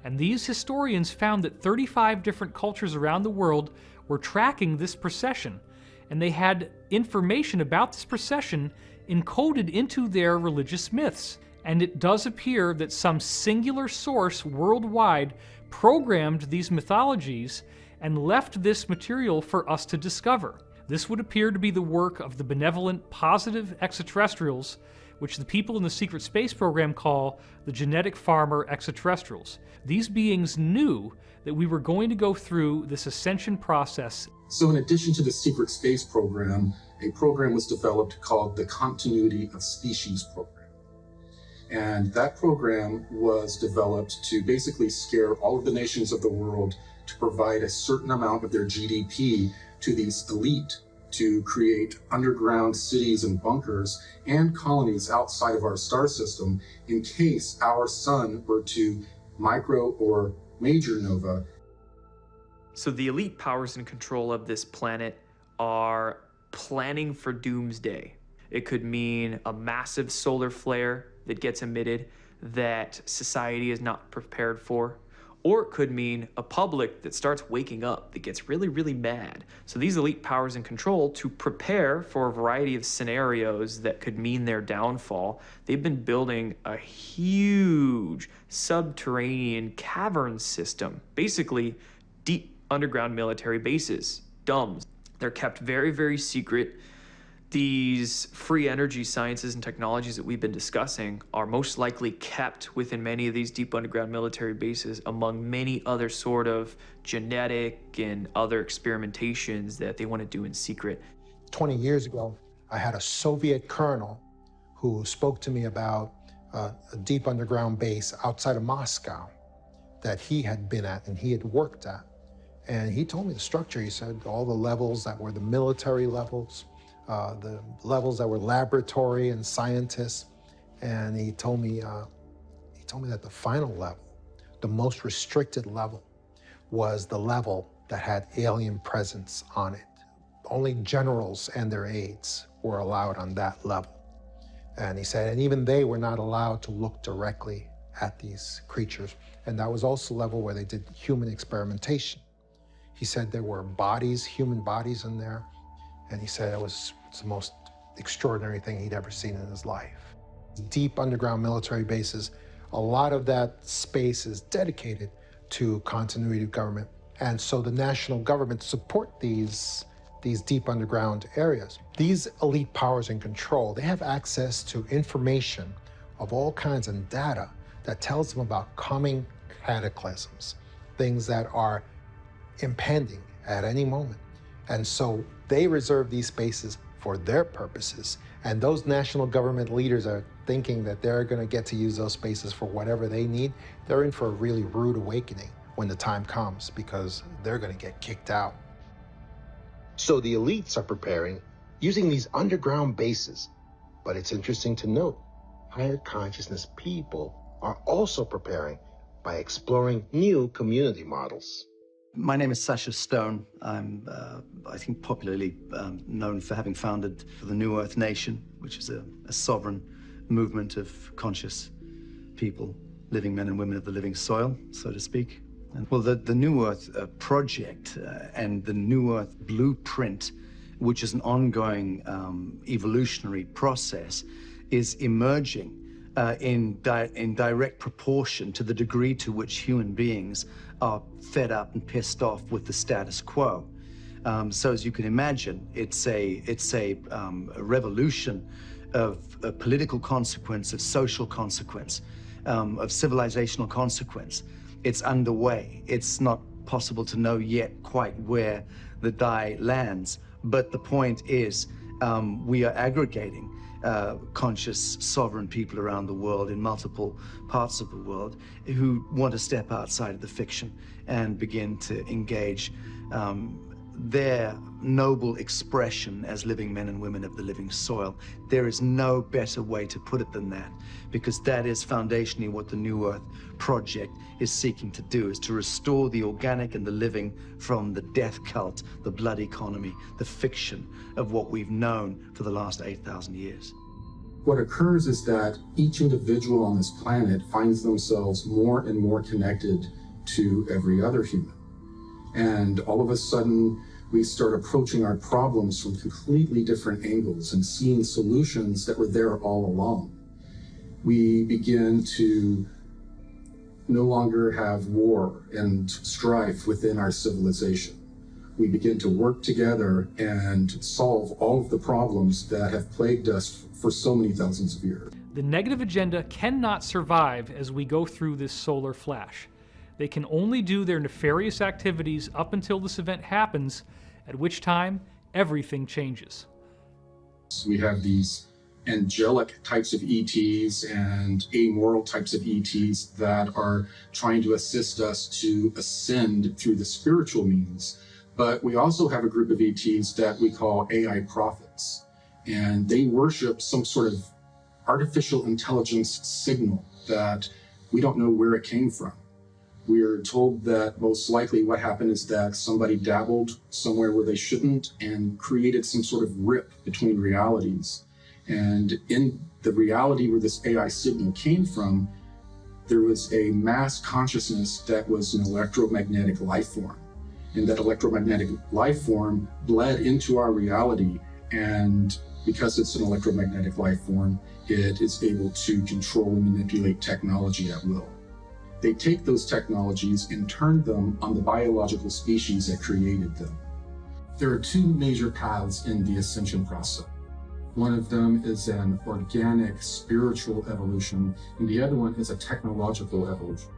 And these historians found that 35 different cultures around the world were tracking this precession, and they had information about this precession encoded into their religious myths. And it does appear that some singular source worldwide programmed these mythologies and left this material for us to discover. This would appear to be the work of the benevolent, positive extraterrestrials, which the people in the secret space program call the genetic farmer extraterrestrials. These beings knew that we were going to go through this ascension process. So in addition to the secret space program, a program was developed called the Continuity of Species Program. And that program was developed to basically scare all of the nations of the world to provide a certain amount of their GDP to these elite to create underground cities and bunkers and colonies outside of our star system in case our sun were to micro or major nova. So the elite powers in control of this planet are planning for doomsday. It could mean a massive solar flare that gets emitted that society is not prepared for. Or it could mean a public that starts waking up, that gets really, really mad. So these elite powers in control, to prepare for a variety of scenarios that could mean their downfall, they've been building a huge subterranean cavern system, basically deep underground military bases, DUMBs. They're kept very, very secret. These free energy sciences and technologies that we've been discussing are most likely kept within many of these deep underground military bases, among many other sort of genetic and other experimentations that they want to do in secret. 20 years ago, I had a Soviet colonel who spoke to me about a deep underground base outside of Moscow that he had been at and he had worked at. And he told me the structure. He said all the levels that were the military levels, the levels that were laboratory and scientists, and he told me that the final level, the most restricted level, was the level that had alien presence on it. Only generals and their aides were allowed on that level. And he said, and even they were not allowed to look directly at these creatures. And that was also the level where they did human experimentation. He said there were bodies, human bodies in there, and he said it was the most extraordinary thing he'd ever seen in his life. Deep underground military bases, a lot of that space is dedicated to continuity of government. And so the national government support these deep underground areas. These elite powers in control, they have access to information of all kinds and data that tells them about coming cataclysms, things that are impending at any moment. And so they reserve these spaces for their purposes. And those national government leaders are thinking that they're going to get to use those spaces for whatever they need. They're in for a really rude awakening when the time comes, because they're going to get kicked out. So the elites are preparing using these underground bases. But it's interesting to note, higher consciousness people are also preparing by exploring new community models. My name is Sasha Stone. I'm, I think, popularly known for having founded the New Earth Nation, which is a sovereign movement of conscious people, living men and women of the living soil, so to speak. And, well, the New Earth project and the New Earth blueprint, which is an ongoing evolutionary process, is emerging in direct proportion to the degree to which human beings are fed up and pissed off with the status quo. So as you can imagine, it's a revolution of political consequence, of social consequence. of civilizational consequence. It's underway. It's not possible to know yet quite where the die lands, but the point is we are aggregating conscious, sovereign people around the world in multiple parts of the world who want to step outside of the fiction and begin to engage their noble expression as living men and women of the living soil. There is no better way to put it than that, because that is foundationally what the New Earth Project is seeking to do, is to restore the organic and the living from the death cult, the blood economy, the fiction of what we've known for the last 8,000 years. What occurs is that each individual on this planet finds themselves more and more connected to every other human. And all of a sudden, we start approaching our problems from completely different angles and seeing solutions that were there all along. We begin to no longer have war and strife within our civilization. We begin to work together and solve all of the problems that have plagued us for so many thousands of years. The negative agenda cannot survive as we go through this solar flash. They can only do their nefarious activities up until this event happens, at which time everything changes. We have these angelic types of ETs and amoral types of ETs that are trying to assist us to ascend through the spiritual means. But we also have a group of ETs that we call AI prophets, and they worship some sort of artificial intelligence signal that we don't know where it came from. We're told that most likely what happened is that somebody dabbled somewhere where they shouldn't and created some sort of rip between realities. And in the reality where this AI signal came from, there was a mass consciousness that was an electromagnetic life form. And that electromagnetic life form bled into our reality. And because it's an electromagnetic life form, it is able to control and manipulate technology at will. They take those technologies and turn them on the biological species that created them. There are two major paths in the ascension process. One of them is an organic spiritual evolution, and the other one is a technological evolution.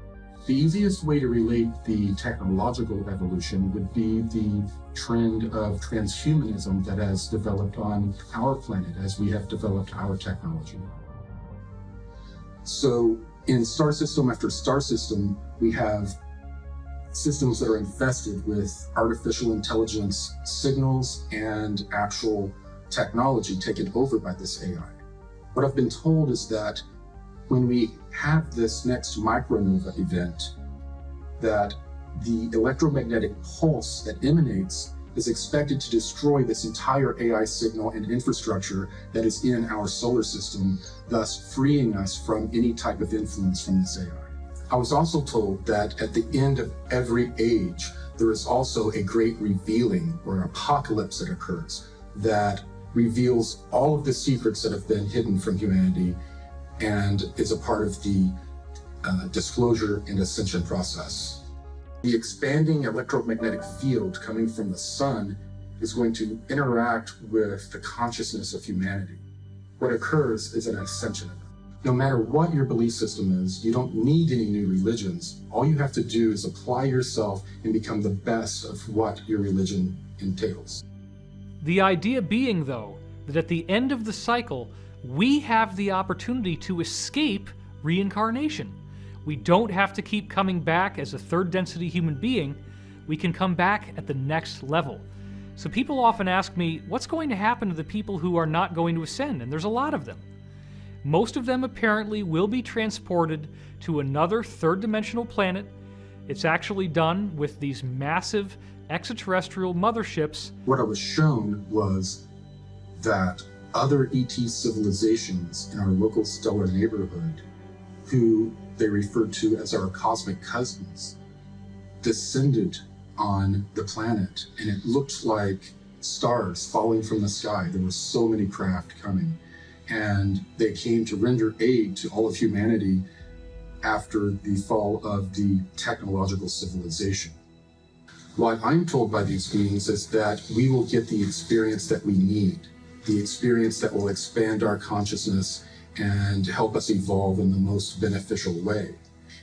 The easiest way to relate the technological evolution would be the trend of transhumanism that has developed on our planet as we have developed our technology. So in star system after star system, we have systems that are infested with artificial intelligence signals and actual technology taken over by this AI. What I've been told is that when we have this next micronova event, that the electromagnetic pulse that emanates is expected to destroy this entire AI signal and infrastructure that is in our solar system, thus freeing us from any type of influence from this AI. I was also told that at the end of every age, there is also a great revealing or an apocalypse that occurs that reveals all of the secrets that have been hidden from humanity and is a part of the disclosure and ascension process. The expanding electromagnetic field coming from the sun is going to interact with the consciousness of humanity. What occurs is an ascension event. No matter what your belief system is, you don't need any new religions. All you have to do is apply yourself and become the best of what your religion entails. The idea being, though, that at the end of the cycle, we have the opportunity to escape reincarnation. We don't have to keep coming back as a third density human being. We can come back at the next level. So people often ask me, what's going to happen to the people who are not going to ascend? And there's a lot of them. Most of them apparently will be transported to another third dimensional planet. It's actually done with these massive extraterrestrial motherships. What I was shown was that other ET civilizations in our local stellar neighborhood, who they referred to as our cosmic cousins, descended on the planet, and it looked like stars falling from the sky. There were so many craft coming, and they came to render aid to all of humanity after the fall of the technological civilization. What I'm told by these beings is that we will get the experience that we need, the experience that will expand our consciousness and help us evolve in the most beneficial way.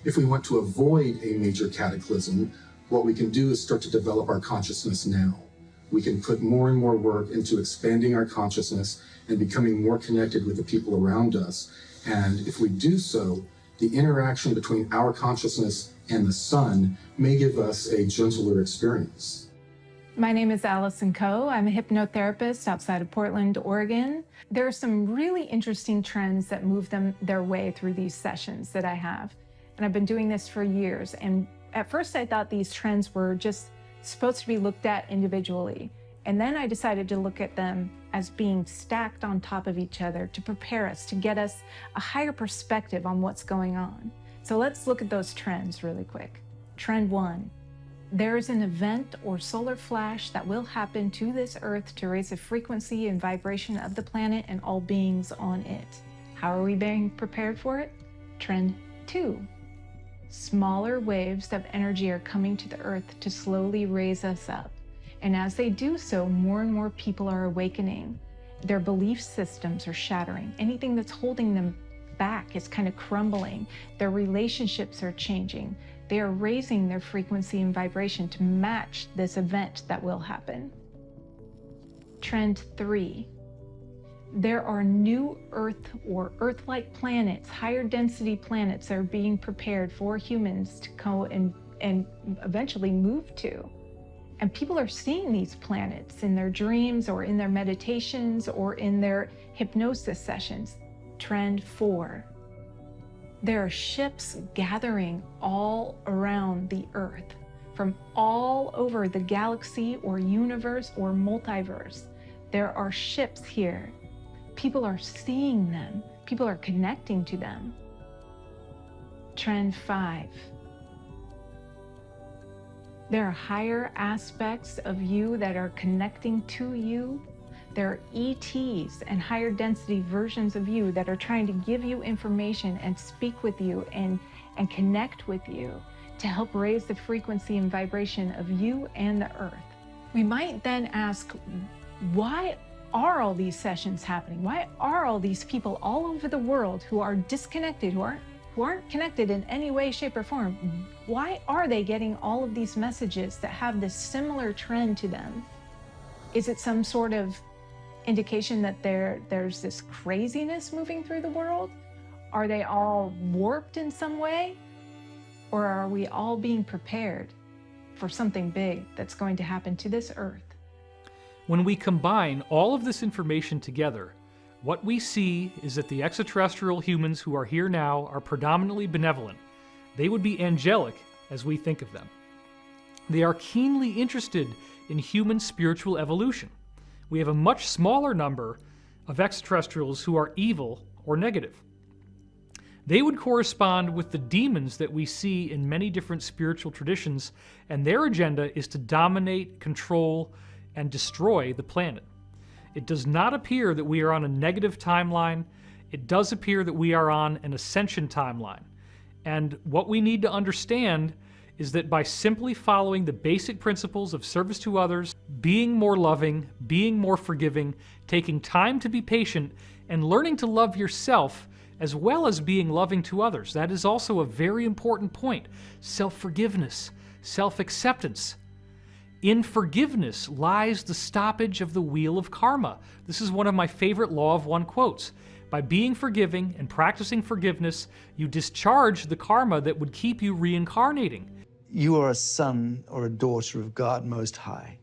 If we want to avoid a major cataclysm, what we can do is start to develop our consciousness now. We can put more and more work into expanding our consciousness and becoming more connected with the people around us. And if we do so, the interaction between our consciousness and the sun may give us a gentler experience. My name is Allison Coe. I'm a hypnotherapist outside of Portland, Oregon. There are some really interesting trends that move their way through these sessions that I have. And I've been doing this for years. And at first I thought these trends were just supposed to be looked at individually. And then I decided to look at them as being stacked on top of each other to prepare us, to get us a higher perspective on what's going on. So let's look at those trends really quick. Trend 1. There is an event or solar flash that will happen to this Earth to raise the frequency and vibration of the planet and all beings on it. How are we being prepared for it? Trend 2. Smaller waves of energy are coming to the Earth to slowly raise us up. And as they do so, more and more people are awakening. Their belief systems are shattering. Anything that's holding them back is kind of crumbling. Their relationships are changing. They are raising their frequency and vibration to match this event that will happen. Trend 3. There are new Earth or Earth-like planets, higher density planets that are being prepared for humans to go and eventually move to. And people are seeing these planets in their dreams or in their meditations or in their hypnosis sessions. Trend 4. There are ships gathering all around the Earth from all over the galaxy or universe or multiverse. There are ships here. People are seeing them. People are connecting to them. Trend 5. There are higher aspects of you that are connecting to you. There are ETs and higher density versions of you that are trying to give you information and speak with you and connect with you to help raise the frequency and vibration of you and the Earth. We might then ask, why are all these sessions happening? Why are all these people all over the world who are disconnected, who aren't connected in any way, shape, or form? Why are they getting all of these messages that have this similar trend to them? Is it some sort of indication that there's this craziness moving through the world? Are they all warped in some way? Or are we all being prepared for something big that's going to happen to this Earth? When we combine all of this information together, what we see is that the extraterrestrial humans who are here now are predominantly benevolent. They would be angelic as we think of them. They are keenly interested in human spiritual evolution. We have a much smaller number of extraterrestrials who are evil or negative. They would correspond with the demons that we see in many different spiritual traditions, and their agenda is to dominate, control, and destroy the planet. It does not appear that we are on a negative timeline. It does appear that we are on an ascension timeline. And what we need to understand is that by simply following the basic principles of service to others, being more loving, being more forgiving, taking time to be patient, and learning to love yourself as well as being loving to others. That is also a very important point. Self-forgiveness, self-acceptance. In forgiveness lies the stoppage of the wheel of karma. This is one of my favorite Law of One quotes. By being forgiving and practicing forgiveness, you discharge the karma that would keep you reincarnating. You are a son or a daughter of God Most High.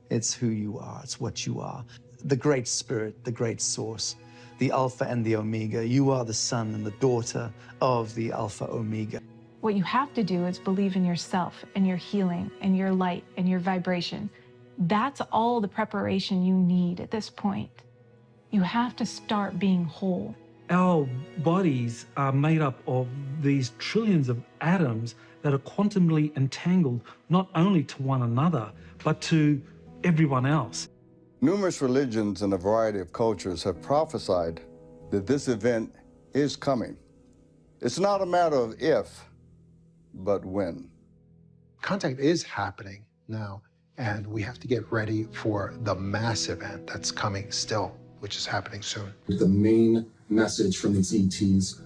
It's who you are. It's what you are. The Great Spirit, the Great Source, the Alpha and the Omega. You are the son and the daughter of the Alpha Omega. What you have to do is believe in yourself and your healing and your light and your vibration. That's all the preparation you need at this point. You have to start being whole. Our bodies are made up of these trillions of atoms that are quantumly entangled not only to one another, but to everyone else. Numerous religions and a variety of cultures have prophesied that this event is coming. It's not a matter of if, but when. Contact is happening now, and we have to get ready for the mass event that's coming still which is happening soon. The main message from these ETs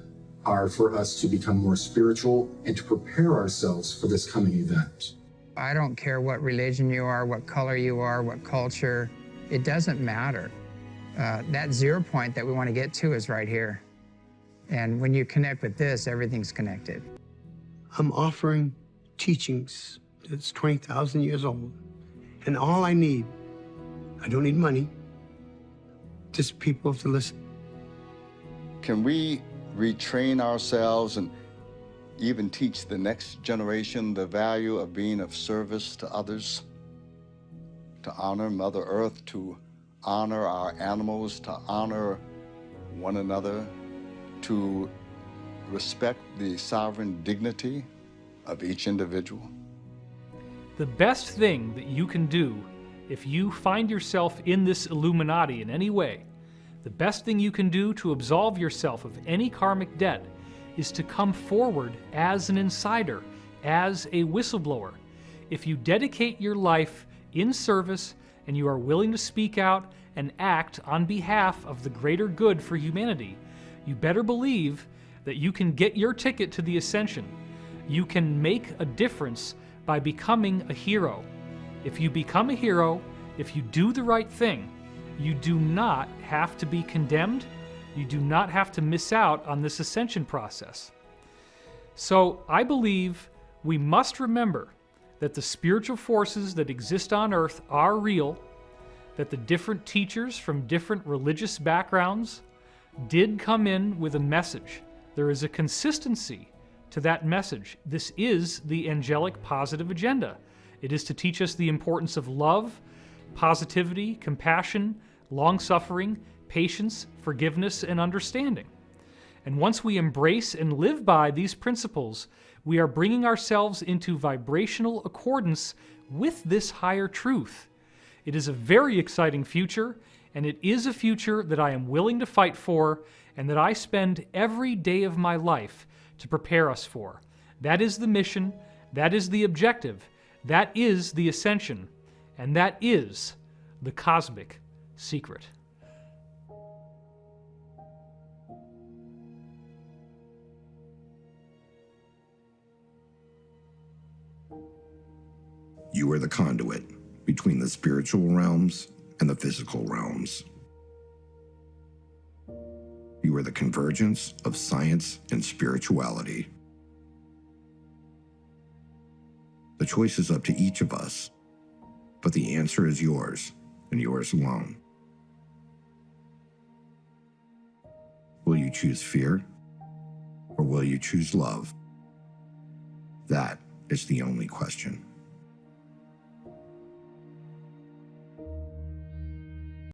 are for us to become more spiritual and to prepare ourselves for this coming event. I don't care what religion you are, what color you are, what culture, it doesn't matter. That 0 point that we want to get to is right here. And when you connect with this, everything's connected. I'm offering teachings that's 20,000 years old. And all I need, I don't need money, just people to listen. Can we retrain ourselves and even teach the next generation the value of being of service to others? To honor Mother Earth, to honor our animals, to honor one another, to respect the sovereign dignity of each individual? The best thing that you can do if you find yourself in this Illuminati in any way, the best thing you can do to absolve yourself of any karmic debt is to come forward as an insider, as a whistleblower. If you dedicate your life in service and you are willing to speak out and act on behalf of the greater good for humanity, you better believe that you can get your ticket to the ascension. You can make a difference by becoming a hero. If you become a hero, if you do the right thing, you do not have to be condemned. You do not have to miss out on this ascension process. So I believe we must remember that the spiritual forces that exist on Earth are real, that the different teachers from different religious backgrounds did come in with a message. There is a consistency to that message. This is the angelic positive agenda. It is to teach us the importance of love, positivity, compassion, long-suffering, patience, forgiveness, and understanding. And once we embrace and live by these principles, we are bringing ourselves into vibrational accordance with this higher truth. It is a very exciting future, and it is a future that I am willing to fight for and that I spend every day of my life to prepare us for. That is the mission, that is the objective, that is the ascension, and that is the cosmic secret. You are the conduit between the spiritual realms and the physical realms. You are the convergence of science and spirituality. The choice is up to each of us, but the answer is yours and yours alone. Will you choose fear or will you choose love? That is the only question.